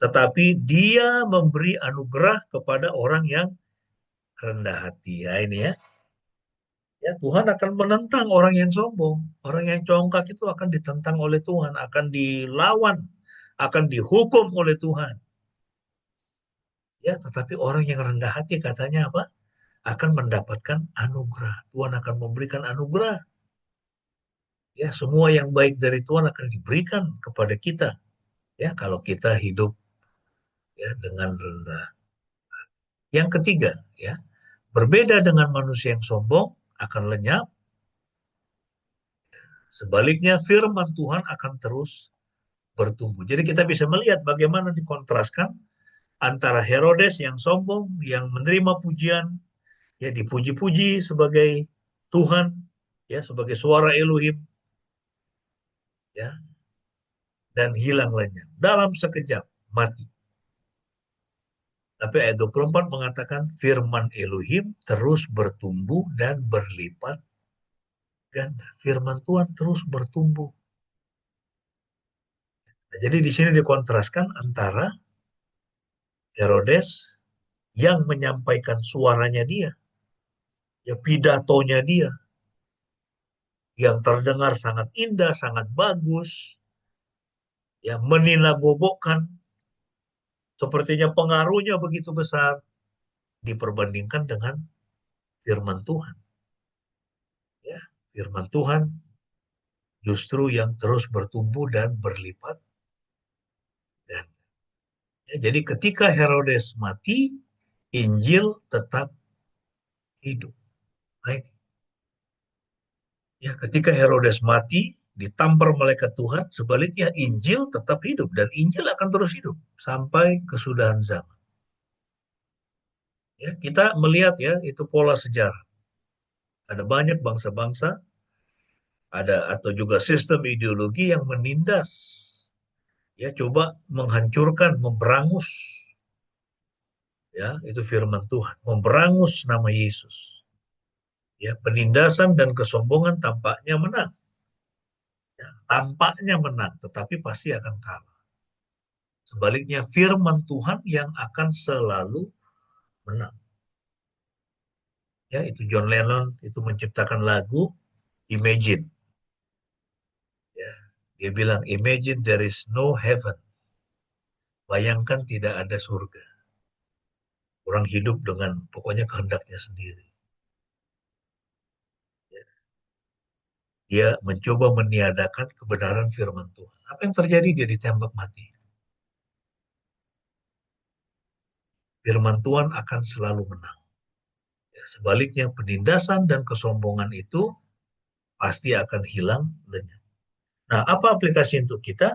tetapi Dia memberi anugerah kepada orang yang rendah hati. Ya, ini ya. Ya, Tuhan akan menentang orang yang sombong. Orang yang congkak itu akan ditentang oleh Tuhan, akan dilawan, akan dihukum oleh Tuhan. Ya, tetapi orang yang rendah hati katanya apa? Akan mendapatkan anugerah. Tuhan akan memberikan anugerah. Ya, semua yang baik dari Tuhan akan diberikan kepada kita. Ya, kalau kita hidup, ya, dengan rendah. Yang ketiga, ya, berbeda dengan manusia yang sombong akan lenyap. Sebaliknya firman Tuhan akan terus bertumbuh. Jadi kita bisa melihat bagaimana dikontraskan antara Herodes yang sombong, yang menerima pujian, ya, dipuji-puji sebagai Tuhan, ya, sebagai suara Elohim, ya, dan hilang lenyap dalam sekejap mati. Tapi ayat 24 mengatakan firman Elohim terus bertumbuh dan berlipat ganda. Firman Tuhan terus bertumbuh. Nah, jadi di sini dikontraskan antara Herodes yang menyampaikan suaranya dia, ya, pidatonya dia, yang terdengar sangat indah, sangat bagus, ya, meninabobokan, sepertinya pengaruhnya begitu besar diperbandingkan dengan firman Tuhan. Ya, firman Tuhan justru yang terus bertumbuh dan berlipat ganda. Ya, jadi ketika Herodes mati, Injil tetap hidup. Baik. Ya, ketika Herodes mati, ditampar malaikat Tuhan, sebaliknya Injil tetap hidup dan Injil akan terus hidup sampai kesudahan zaman. Ya, kita melihat, ya, itu pola sejarah. Ada banyak bangsa-bangsa, ada atau juga sistem ideologi yang menindas, ya, coba menghancurkan, memberangus, ya, itu firman Tuhan, memberangus nama Yesus. Ya, penindasan dan kesombongan tampaknya menang. Ya, tampaknya menang, tetapi pasti akan kalah. Sebaliknya firman Tuhan yang akan selalu menang. Ya, itu John Lennon itu menciptakan lagu Imagine. Ya, dia bilang imagine there is no heaven. Bayangkan tidak ada surga. Orang hidup dengan pokoknya kehendaknya sendiri. Ya, dia mencoba meniadakan kebenaran firman Tuhan. Apa yang terjadi? Dia ditembak mati. Firman Tuhan akan selalu menang. Ya, sebaliknya penindasan dan kesombongan itu pasti akan hilang lenyap. Nah, apa aplikasi untuk kita?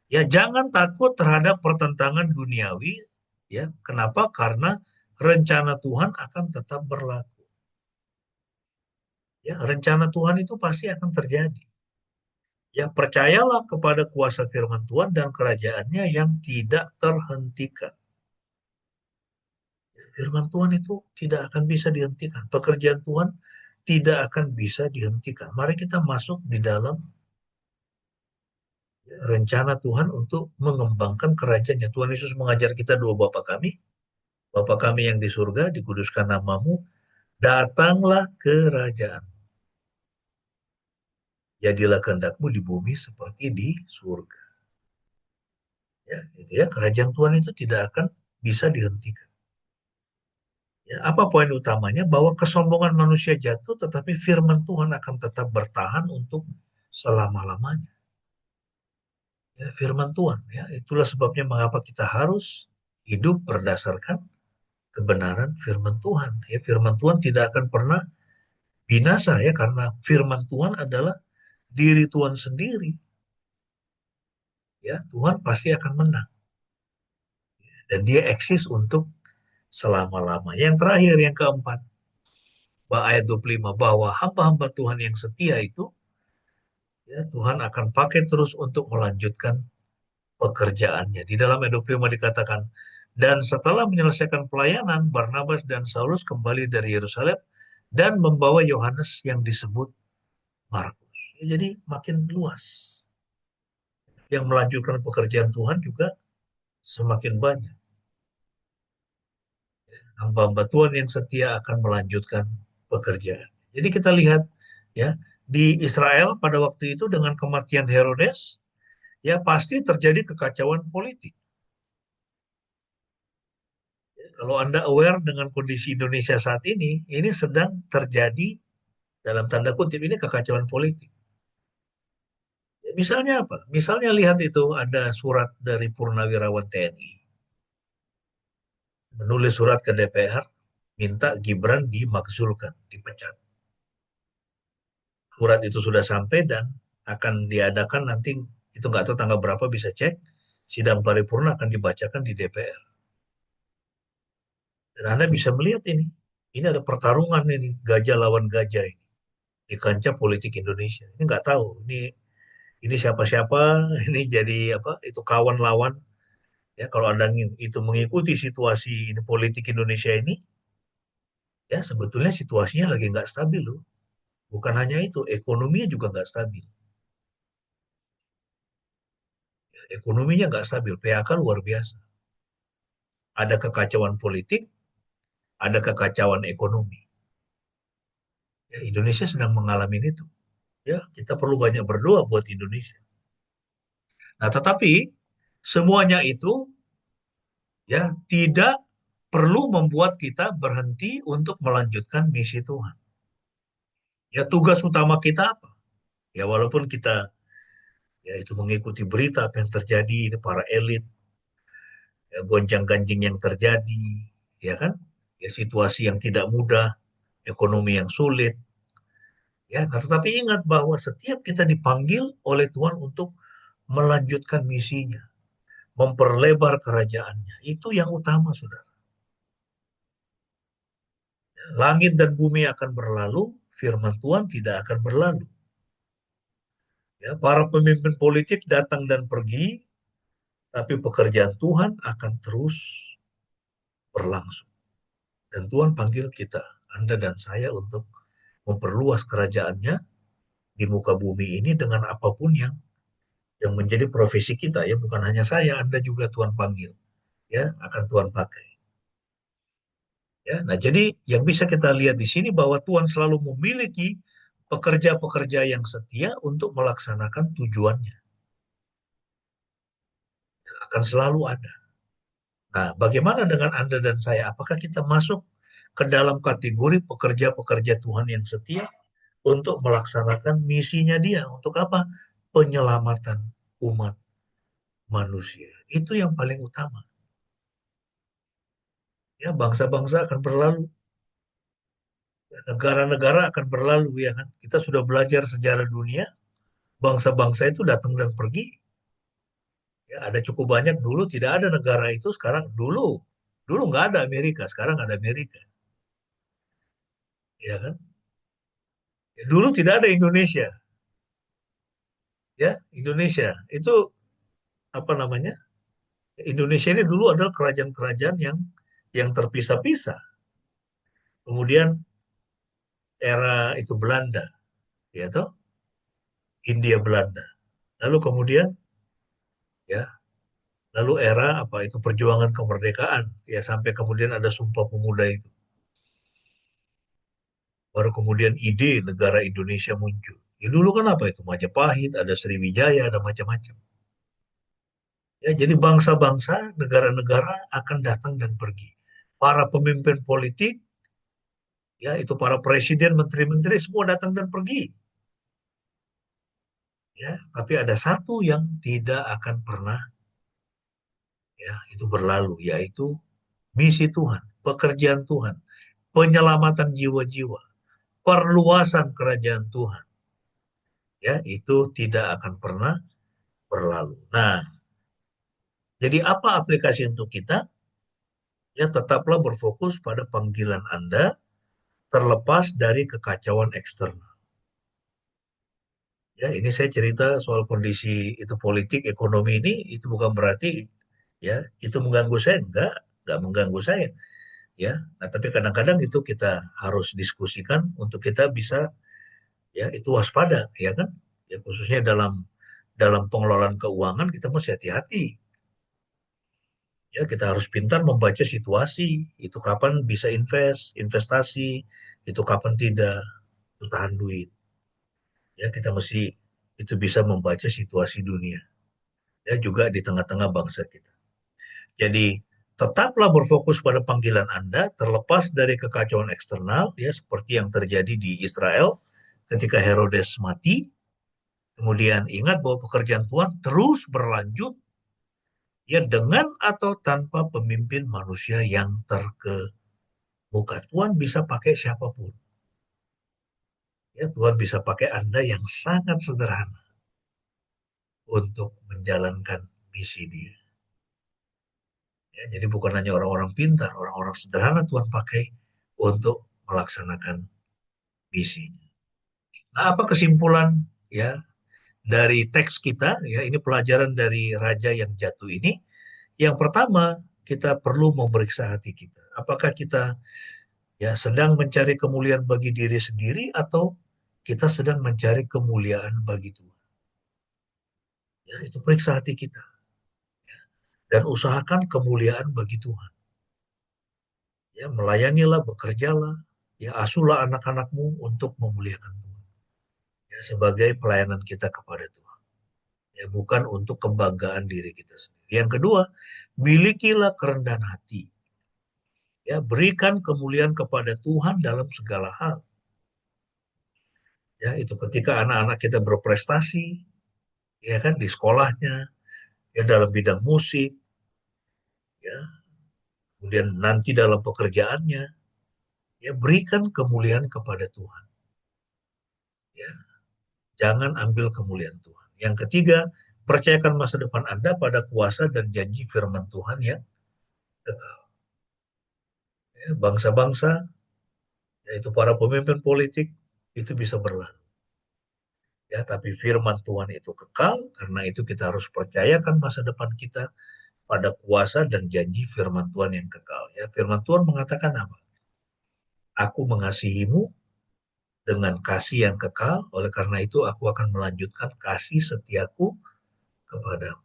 Ya, jangan takut terhadap pertentangan duniawi. Ya, kenapa? Karena rencana Tuhan akan tetap berlaku. Ya, rencana Tuhan itu pasti akan terjadi. Ya, percayalah kepada kuasa firman Tuhan dan kerajaannya yang tidak terhentikan. Firman Tuhan itu tidak akan bisa dihentikan. Pekerjaan Tuhan tidak akan bisa dihentikan. Mari kita masuk di dalam rencana Tuhan untuk mengembangkan kerajaannya. Tuhan Yesus mengajar kita doa Bapa kami. Bapa kami yang di surga, dikuduskan namamu, datanglah kerajaan. Jadilah kehendakmu di bumi seperti di surga. Ya, itu ya, kerajaan Tuhan itu tidak akan bisa dihentikan. Ya, apa poin utamanya? Bahwa kesombongan manusia jatuh, tetapi firman Tuhan akan tetap bertahan untuk selama-lamanya. Ya, firman Tuhan, ya, itulah sebabnya mengapa kita harus hidup berdasarkan kebenaran firman Tuhan. Ya, firman Tuhan tidak akan pernah binasa ya, karena firman Tuhan adalah diri Tuhan sendiri. Ya, Tuhan pasti akan menang. Dan dia eksis untuk selama-lamanya. Yang terakhir, yang keempat, ayat 25, bahwa hamba-hamba Tuhan yang setia itu, ya, Tuhan akan pakai terus untuk melanjutkan pekerjaannya. Di dalam ayat 25 dikatakan, dan setelah menyelesaikan pelayanan, Barnabas dan Saulus kembali dari Yerusalem dan membawa Yohanes yang disebut Markus. Ya, jadi makin luas. Yang melanjutkan pekerjaan Tuhan juga semakin banyak. Hamba-hamba Tuhan yang setia akan melanjutkan pekerjaan. Jadi kita lihat ya, di Israel pada waktu itu dengan kematian Herodes, ya pasti terjadi kekacauan politik. Kalau Anda aware dengan kondisi Indonesia saat ini sedang terjadi dalam tanda kutip ini kekacauan politik. Ya, misalnya apa? Misalnya lihat itu ada surat dari Purnawirawan TNI. Menulis surat ke DPR, minta Gibran dimakzulkan, dipecat. Surat itu sudah sampai dan akan diadakan nanti, itu nggak tahu tanggal berapa, bisa cek, sidang paripurna akan dibacakan di DPR. Dan Anda bisa melihat ini ada pertarungan ini, gajah lawan gajah ini, di kancah politik Indonesia. Ini nggak tahu, ini siapa-siapa, ini jadi apa, itu kawan lawan. Ya, kalau Anda itu mengikuti situasi ini, politik Indonesia ini, ya sebetulnya situasinya lagi nggak stabil loh. Bukan hanya itu, ekonominya juga nggak stabil. Ekonominya nggak stabil, PHK luar biasa. Ada kekacauan politik, ada kekacauan ekonomi. Ya, Indonesia sedang mengalami itu. Ya, kita perlu banyak berdoa buat Indonesia. Nah, tetapi semuanya itu ya tidak perlu membuat kita berhenti untuk melanjutkan misi Tuhan. Ya, tugas utama kita apa? Ya, walaupun kita ya itu mengikuti berita apa yang terjadi, ini para elit, ya, gonjang-ganjing yang terjadi, ya kan? Ya, situasi yang tidak mudah, ekonomi yang sulit. Ya, nah, tetapi ingat bahwa setiap kita dipanggil oleh Tuhan untuk melanjutkan misinya, memperlebar kerajaannya. Itu yang utama, saudara. Langit dan bumi akan berlalu, firman Tuhan tidak akan berlalu. Ya, para pemimpin politik datang dan pergi, tapi pekerjaan Tuhan akan terus berlangsung. Dan Tuhan panggil kita, Anda dan saya, untuk memperluas kerajaannya di muka bumi ini dengan apapun yang menjadi profesi kita, ya, bukan hanya saya, Anda juga Tuhan panggil, ya, akan Tuhan pakai. Ya, nah jadi yang bisa kita lihat di sini bahwa Tuhan selalu memiliki pekerja-pekerja yang setia untuk melaksanakan tujuannya. Akan selalu ada. Nah, bagaimana dengan Anda dan saya? Apakah kita masuk ke dalam kategori pekerja-pekerja Tuhan yang setia untuk melaksanakan misinya dia? Untuk apa? Penyelamatan umat manusia. Itu yang paling utama. Ya, bangsa-bangsa akan berlalu, negara-negara akan berlalu, ya kan? Kita sudah belajar sejarah dunia, bangsa-bangsa itu datang dan pergi. Ya, ada cukup banyak, dulu tidak ada negara itu, sekarang dulu nggak ada Amerika, sekarang ada Amerika. Ya kan? Ya, dulu tidak ada Indonesia. Ya, Indonesia itu apa namanya? Indonesia ini dulu adalah kerajaan-kerajaan yang terpisah-pisah. Kemudian era itu Belanda, ya toh, Hindia Belanda. Lalu kemudian ya, lalu era apa itu perjuangan kemerdekaan, ya sampai kemudian ada Sumpah Pemuda itu. Baru kemudian ide negara Indonesia muncul. Ya dulu kan apa itu Majapahit, ada Sriwijaya, ada macam-macam. Ya, jadi bangsa-bangsa, negara-negara akan datang dan pergi. Para pemimpin politik, ya itu para presiden, menteri-menteri semua datang dan pergi. Ya, tapi ada satu yang tidak akan pernah ya itu berlalu, yaitu misi Tuhan, pekerjaan Tuhan, penyelamatan jiwa-jiwa, perluasan kerajaan Tuhan. Ya, itu tidak akan pernah berlalu. Nah, jadi apa aplikasi untuk kita? Ya, tetaplah berfokus pada panggilan Anda terlepas dari kekacauan eksternal. Ya, ini saya cerita soal kondisi itu politik, ekonomi ini, itu bukan berarti ya itu mengganggu saya, enggak mengganggu saya. Ya, nah tapi kadang-kadang itu kita harus diskusikan untuk kita bisa ya itu waspada, ya kan? Ya khususnya dalam dalam pengelolaan keuangan kita mesti hati-hati. Ya, kita harus pintar membaca situasi, itu kapan bisa investasi, itu kapan tidak, itu tahan duit. Ya, kita mesti itu bisa membaca situasi dunia. Ya, juga di tengah-tengah bangsa kita. Jadi, tetaplah berfokus pada panggilan Anda, terlepas dari kekacauan eksternal, ya seperti yang terjadi di Israel ketika Herodes mati. Kemudian ingat bahwa pekerjaan Tuhan terus berlanjut, ya dengan atau tanpa pemimpin manusia yang terkemuka. Tuhan bisa pakai siapapun. Ya, Tuhan bisa pakai Anda yang sangat sederhana untuk menjalankan misi Dia. Ya, jadi bukan hanya orang-orang pintar, orang-orang sederhana Tuhan pakai untuk melaksanakan misinya. Nah, apa kesimpulan ya dari teks kita? Ya, ini pelajaran dari raja yang jatuh ini. Yang pertama, kita perlu memeriksa hati kita. Apakah kita ya sedang mencari kemuliaan bagi diri sendiri atau kita sedang mencari kemuliaan bagi Tuhan? Ya, itu periksa hati kita dan usahakan kemuliaan bagi Tuhan. Ya, melayanilah, bekerjalah, ya asuhlah anak-anakmu untuk memuliakan Tuhan. Ya, sebagai pelayanan kita kepada Tuhan. Ya, bukan untuk kebanggaan diri kita sendiri. Yang kedua, milikilah kerendahan hati. Ya, berikan kemuliaan kepada Tuhan dalam segala hal. Ya, itu ketika anak-anak kita berprestasi, ya kan di sekolahnya, ya dalam bidang musik, ya, kemudian nanti dalam pekerjaannya, ya berikan kemuliaan kepada Tuhan. Ya, jangan ambil kemuliaan Tuhan. Yang ketiga, percayakan masa depan Anda pada kuasa dan janji firman Tuhan yang kekal. Ya, bangsa-bangsa, yaitu para pemimpin politik, itu bisa berlalu. Ya, tapi firman Tuhan itu kekal, karena itu kita harus percayakan masa depan kita pada kuasa dan janji firman Tuhan yang kekal. Ya, firman Tuhan mengatakan apa? Aku mengasihimu dengan kasih yang kekal, oleh karena itu aku akan melanjutkan kasih setiaku kepadamu.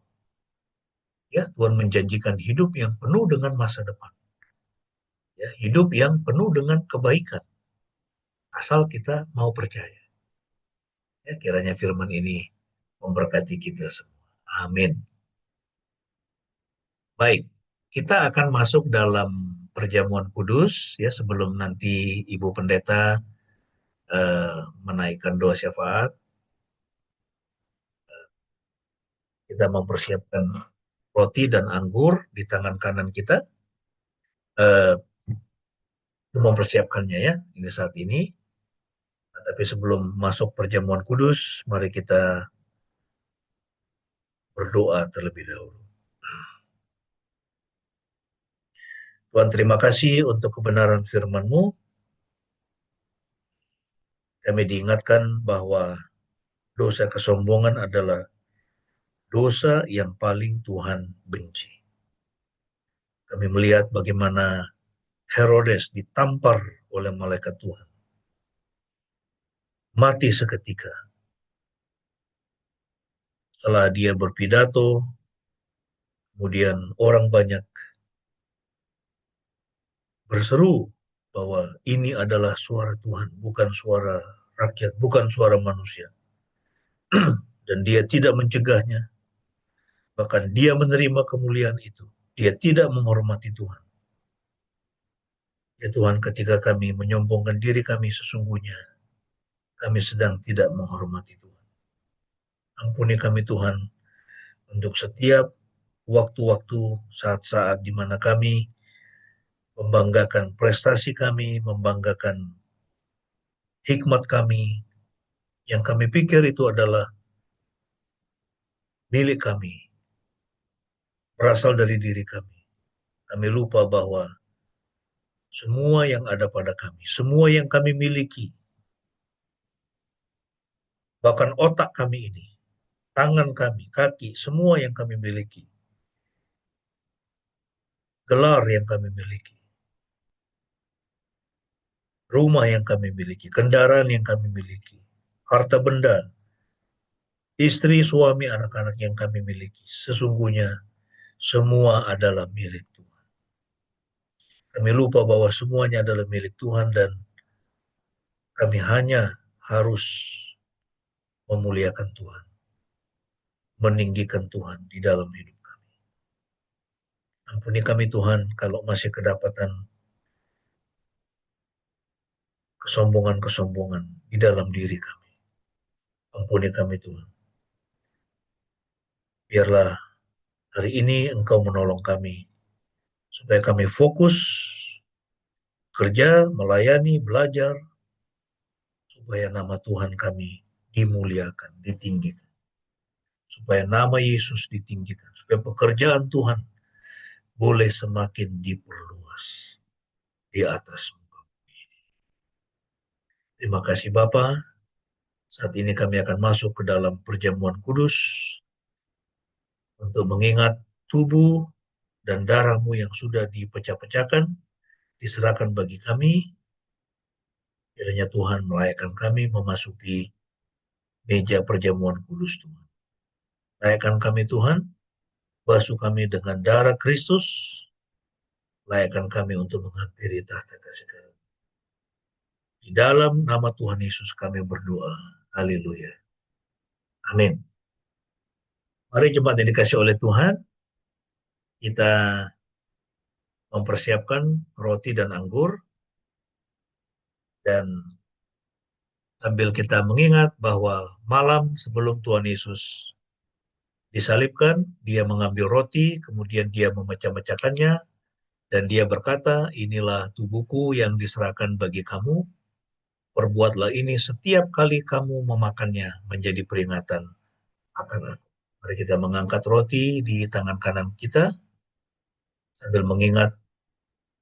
Ya, Tuhan menjanjikan hidup yang penuh dengan masa depan. Ya, hidup yang penuh dengan kebaikan. Asal kita mau percaya. Ya, kiranya firman ini memberkati kita semua. Amin. Baik, kita akan masuk dalam perjamuan kudus ya sebelum nanti Ibu Pendeta menaikkan doa syafaat. Kita mempersiapkan roti dan anggur di tangan kanan kita. Eh, mempersiapkannya ya ini saat ini. Nah, tapi sebelum masuk perjamuan kudus, mari kita berdoa terlebih dahulu. Tuhan, terima kasih untuk kebenaran firman-Mu. Kami diingatkan bahwa Dosa kesombongan adalah dosa yang paling Tuhan benci. Kami melihat bagaimana Herodes ditampar oleh malaikat Tuhan. Mati seketika. Setelah dia berpidato, kemudian orang banyak berseru bahwa ini adalah suara Tuhan, bukan suara rakyat, bukan suara manusia. Dan dia tidak mencegahnya, bahkan dia menerima kemuliaan itu. Dia tidak menghormati Tuhan. Ya Tuhan, ketika kami menyombongkan diri kami sesungguhnya, kami sedang tidak menghormati Tuhan. Ampuni kami Tuhan, untuk setiap waktu-waktu, saat-saat di mana kami membanggakan prestasi kami, membanggakan hikmat kami, yang kami pikir itu adalah milik kami, berasal dari diri kami. Kami lupa bahwa semua yang ada pada kami, semua yang kami miliki, bahkan otak kami ini, tangan kami, kaki, semua yang kami miliki, gelar yang kami miliki, rumah yang kami miliki, kendaraan yang kami miliki, harta benda, istri, suami, anak-anak yang kami miliki, sesungguhnya semua adalah milik Tuhan. Kami lupa bahwa semuanya adalah milik Tuhan dan kami hanya harus memuliakan Tuhan, meninggikan Tuhan di dalam hidup kami. Ampuni kami Tuhan kalau masih kedapatan kesombongan-kesombongan di dalam diri kami. Ampuni kami Tuhan. Biarlah hari ini Engkau menolong kami, supaya kami fokus, kerja, melayani, belajar, supaya nama Tuhan kami dimuliakan, ditinggikan. Supaya nama Yesus ditinggikan, supaya pekerjaan Tuhan boleh semakin diperluas di atas muka bumi ini. Terima kasih Bapa. Saat ini kami akan masuk ke dalam perjamuan kudus untuk mengingat tubuh dan darah-Mu yang sudah dipecah-pecahkan, diserahkan bagi kami. Kiranya Tuhan melayakkan kami memasuki meja perjamuan kudus Tuhan. Layakkan kami Tuhan, basuh kami dengan darah Kristus, layakkan kami untuk menghampiri tahta kasih karunia. Di dalam nama Tuhan Yesus kami berdoa. Haleluya. Amin. Mari jemaat yang dikasih oleh Tuhan, kita mempersiapkan roti dan anggur, dan sambil kita mengingat bahwa malam sebelum Tuhan Yesus disalibkan, dia mengambil roti, kemudian dia memecah-mecahkannya, dan dia berkata, inilah tubuhku yang diserahkan bagi kamu, perbuatlah ini setiap kali kamu memakannya menjadi peringatan akan aku. Mari kita mengangkat roti di tangan kanan kita, sambil mengingat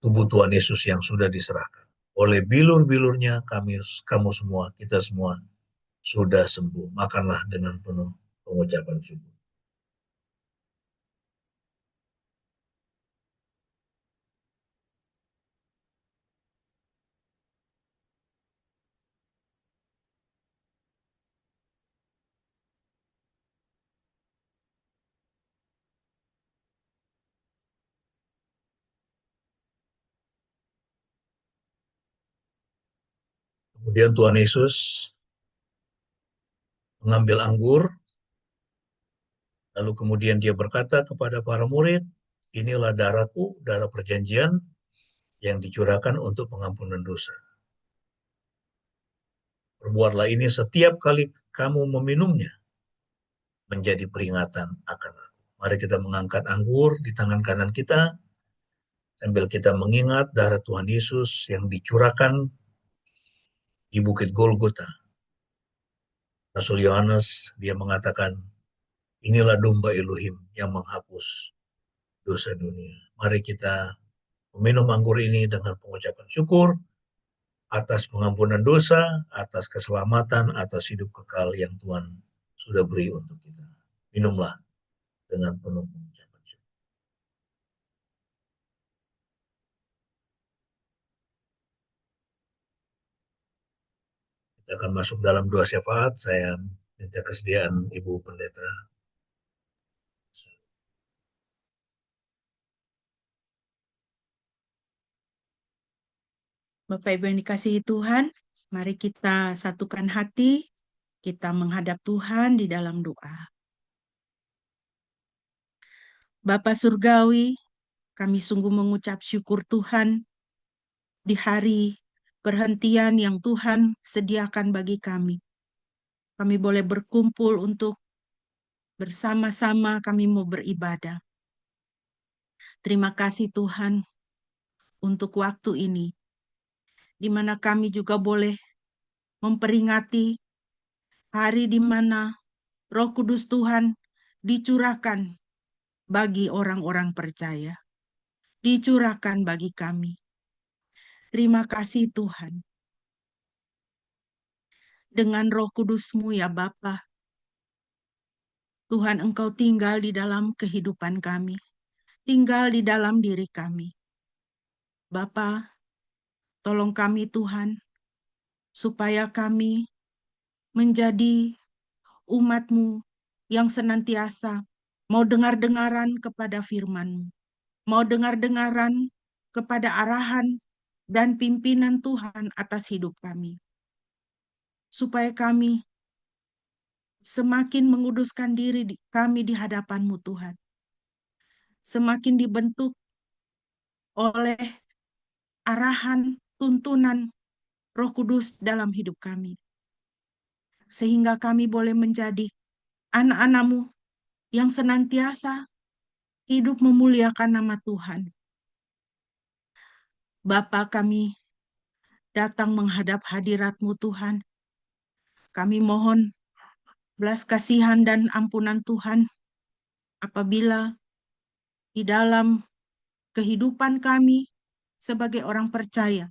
tubuh Tuhan Yesus yang sudah diserahkan. Oleh bilur-bilurnya kamu semua, kita semua sudah sembuh. Makanlah dengan penuh pengucapan syukur. Kemudian Tuhan Yesus mengambil anggur, lalu kemudian dia berkata kepada para murid, inilah darahku, darah perjanjian yang dicurahkan untuk pengampunan dosa. Perbuatlah ini setiap kali kamu meminumnya menjadi peringatan akan aku. Mari kita mengangkat anggur di tangan kanan kita, sambil kita mengingat darah Tuhan Yesus yang dicurahkan di Bukit Golgota. Rasul Yohanes, dia mengatakan, inilah domba Elohim yang menghapus dosa dunia. Mari kita meminum anggur ini dengan pengucapan syukur atas pengampunan dosa, atas keselamatan, atas hidup kekal yang Tuhan sudah beri untuk kita. Minumlah dengan penuh pengucapan syukur. Kita akan masuk dalam doa syafaat. Saya minta kesediaan Ibu Pendeta. Bapak Ibu yang dikasihi Tuhan, mari kita satukan hati, kita menghadap Tuhan di dalam doa. Bapa Surgawi, kami sungguh mengucap syukur Tuhan di hari perhentian yang Tuhan sediakan bagi kami. Kami boleh berkumpul untuk bersama-sama kami mau beribadah. Terima kasih Tuhan untuk waktu ini, di mana kami juga boleh memperingati hari di mana Roh Kudus Tuhan dicurahkan bagi orang-orang percaya, dicurahkan bagi kami. Terima kasih Tuhan. Dengan Roh Kudus-Mu ya Bapa, Tuhan Engkau tinggal di dalam kehidupan kami, tinggal di dalam diri kami. Bapa, tolong kami Tuhan, supaya kami menjadi umat-Mu yang senantiasa mau dengar-dengaran kepada firman-Mu, mau dengar-dengaran kepada arahan dan pimpinan Tuhan atas hidup kami. Supaya kami semakin menguduskan diri kami di hadapan-Mu Tuhan. Semakin dibentuk oleh arahan, tuntunan Roh Kudus dalam hidup kami. Sehingga kami boleh menjadi anak-anak-Mu yang senantiasa hidup memuliakan nama Tuhan. Bapa, kami datang menghadap hadirat-Mu Tuhan. Kami mohon belas kasihan dan ampunan Tuhan apabila di dalam kehidupan kami sebagai orang percaya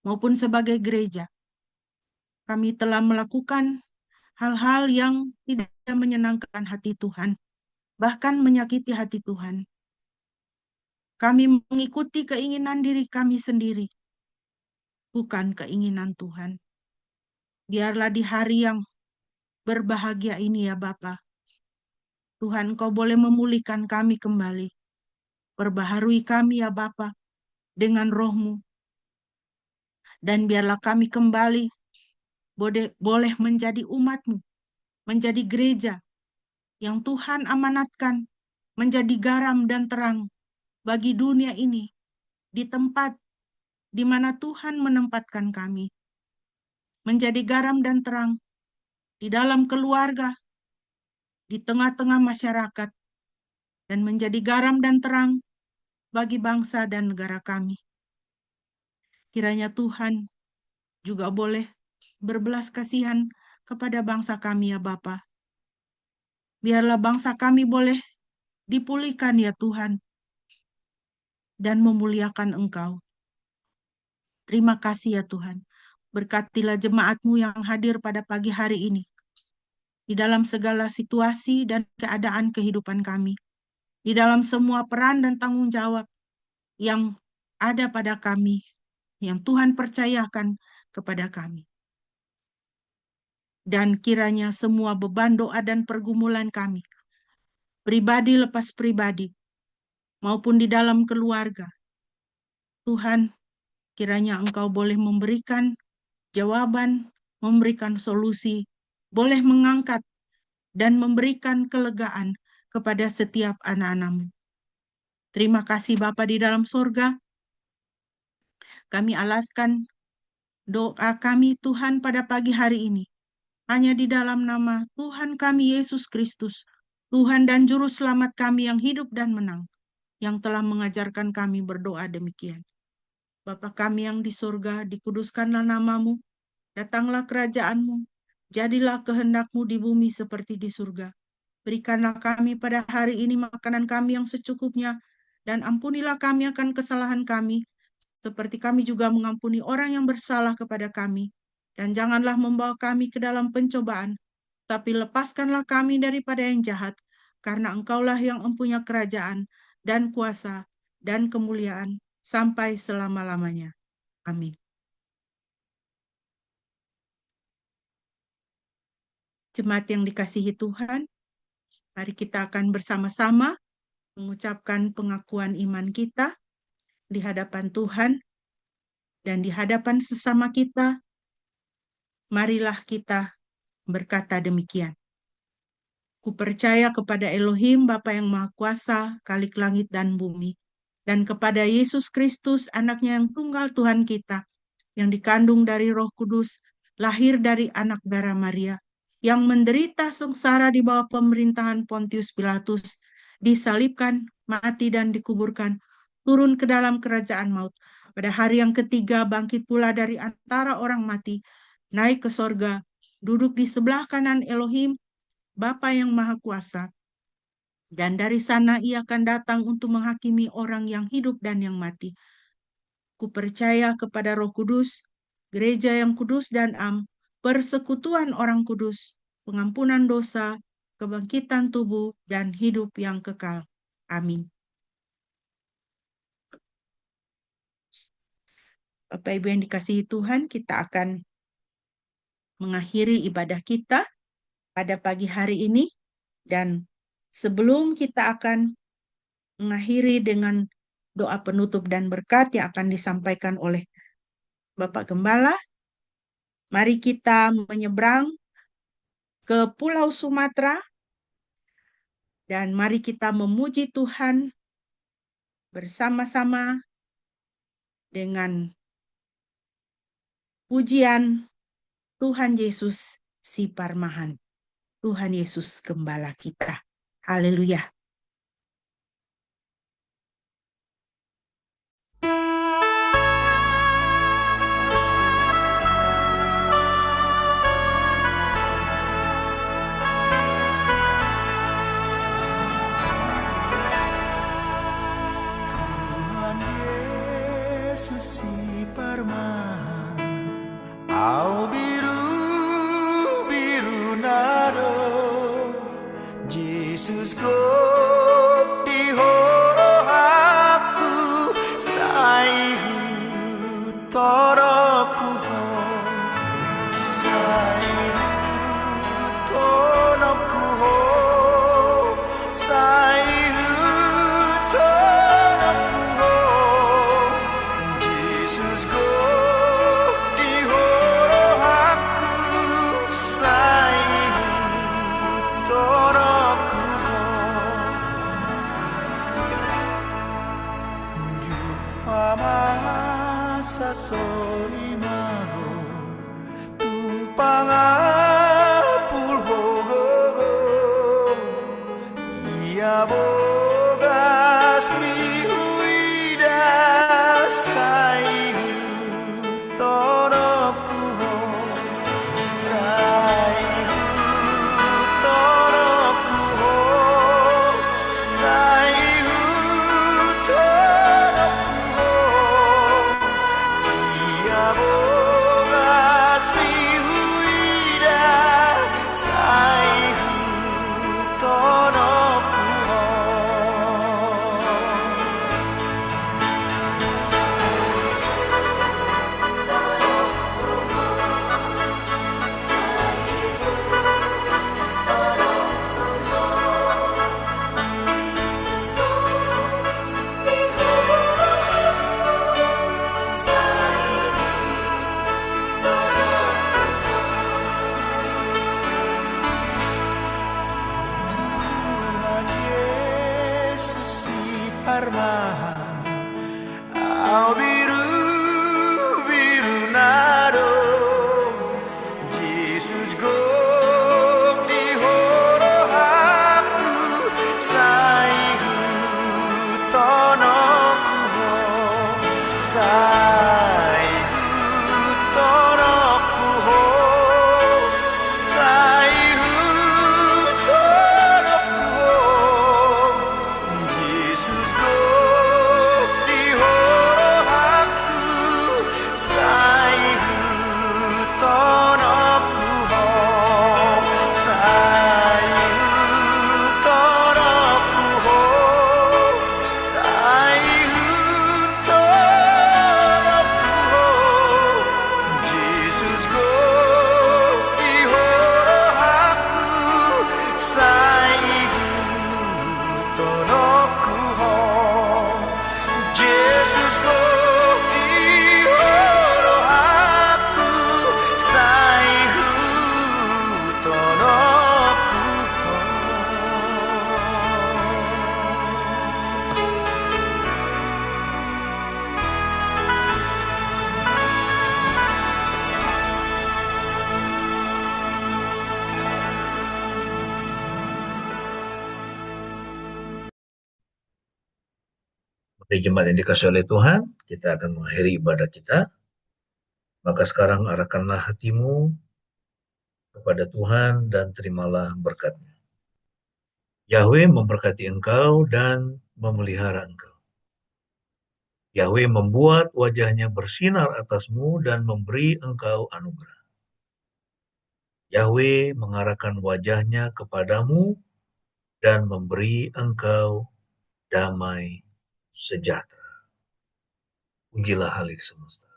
maupun sebagai gereja, kami telah melakukan hal-hal yang tidak menyenangkan hati Tuhan, bahkan menyakiti hati Tuhan. Kami mengikuti keinginan diri kami sendiri, bukan keinginan Tuhan. Biarlah di hari yang berbahagia ini ya Bapa, Tuhan Kau boleh memulihkan kami kembali. Perbaharui kami ya Bapa dengan Roh-Mu. Dan biarlah kami kembali boleh menjadi umat-Mu, menjadi gereja yang Tuhan amanatkan menjadi garam dan terang bagi dunia ini di tempat di mana Tuhan menempatkan kami. Menjadi garam dan terang di dalam keluarga, di tengah-tengah masyarakat, dan menjadi garam dan terang bagi bangsa dan negara kami. Kiranya Tuhan juga boleh berbelas kasihan kepada bangsa kami ya Bapa. Biarlah bangsa kami boleh dipulihkan ya Tuhan dan memuliakan Engkau. Terima kasih ya Tuhan. Berkatilah jemaat-Mu yang hadir pada pagi hari ini di dalam segala situasi dan keadaan kehidupan kami, di dalam semua peran dan tanggung jawab yang ada pada kami, yang Tuhan percayakan kepada kami. Dan kiranya semua beban doa dan pergumulan kami, pribadi lepas pribadi, maupun di dalam keluarga, Tuhan, kiranya Engkau boleh memberikan jawaban, memberikan solusi, boleh mengangkat dan memberikan kelegaan kepada setiap anak-anak-Mu. Terima kasih Bapa di dalam surga. Kami alaskan doa kami Tuhan pada pagi hari ini. Hanya di dalam nama Tuhan kami Yesus Kristus, Tuhan dan Juru Selamat kami yang hidup dan menang, yang telah mengajarkan kami berdoa demikian. Bapa kami yang di surga, dikuduskanlah nama-Mu, datanglah kerajaan-Mu, jadilah kehendak-Mu di bumi seperti di surga. Berikanlah kami pada hari ini makanan kami yang secukupnya, dan ampunilah kami akan kesalahan kami, seperti kami juga mengampuni orang yang bersalah kepada kami. Dan janganlah membawa kami ke dalam pencobaan, tapi lepaskanlah kami daripada yang jahat, karena Engkaulah yang mempunyai kerajaan dan kuasa dan kemuliaan sampai selama-lamanya. Amin. Jemaat yang dikasihi Tuhan, mari kita akan bersama-sama mengucapkan pengakuan iman kita di hadapan Tuhan dan di hadapan sesama kita. Marilah kita berkata demikian. Ku percaya kepada Elohim, Bapa yang Maha Kuasa, Khalik langit dan bumi, dan kepada Yesus Kristus, anaknya yang tunggal Tuhan kita, yang dikandung dari Roh Kudus, lahir dari anak darah Maria, yang menderita sengsara di bawah pemerintahan Pontius Pilatus, disalibkan, mati dan dikuburkan, turun ke dalam kerajaan maut. Pada hari yang ketiga bangkit pula dari antara orang mati, naik ke sorga, duduk di sebelah kanan Elohim, Bapa yang Maha Kuasa. Dan dari sana ia akan datang untuk menghakimi orang yang hidup dan yang mati. Ku percaya kepada Roh Kudus, gereja yang kudus dan am, persekutuan orang kudus, pengampunan dosa, kebangkitan tubuh, dan hidup yang kekal. Amin. Bapak Ibu yang dikasihi Tuhan, kita akan mengakhiri ibadah kita pada pagi hari ini. Dan sebelum kita akan mengakhiri dengan doa penutup dan berkat yang akan disampaikan oleh Bapak Gembala, mari kita menyeberang ke Pulau Sumatera dan mari kita memuji Tuhan bersama-sama dengan pujian Tuhan Yesus si Parmahan. Tuhan Yesus Gembala kita. Haleluya. Tuhan Yesus si Parmahan, au biru nado, Jesus gop di horohaku, saihu toroku ho, saihu toroku ho, saihu toroku ho, Jesus gop di horohaku, saihu toroku ho, jupamasa solimago, tumpang apul hogogo, ia bogas mihuida, saihu toroku ho, saihu toroku ho, saihu toroku ho, ia bogas mihuida, saihu toroku ho. Tuhan Yesus si Parmahan, au biru nado, Jesus gop di horohaku, saihu tonoku ho, saihu tonoku ho, saihu tonoku ho, Jesus gop di horohaku, saihu tonoku ho. Di jemaat yang dikasihi oleh Tuhan, kita akan mengakhiri ibadah kita. Maka sekarang arahkanlah hatimu kepada Tuhan dan terimalah berkat-Nya. Yahweh memberkati engkau dan memelihara engkau. Yahweh membuat wajahnya bersinar atasmu dan memberi engkau anugerah. Yahweh mengarahkan wajahnya kepadamu dan memberi engkau damai sejahtera. Pujilah Halik semesta.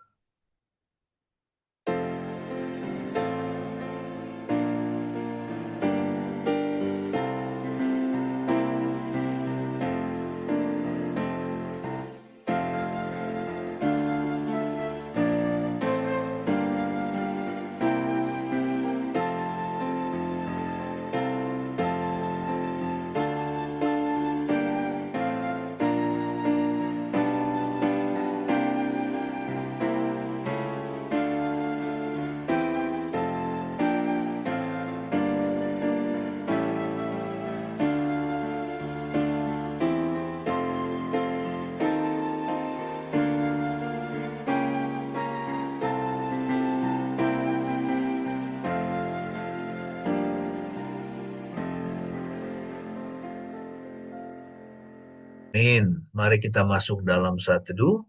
Amin. Mari kita masuk dalam saat teduh.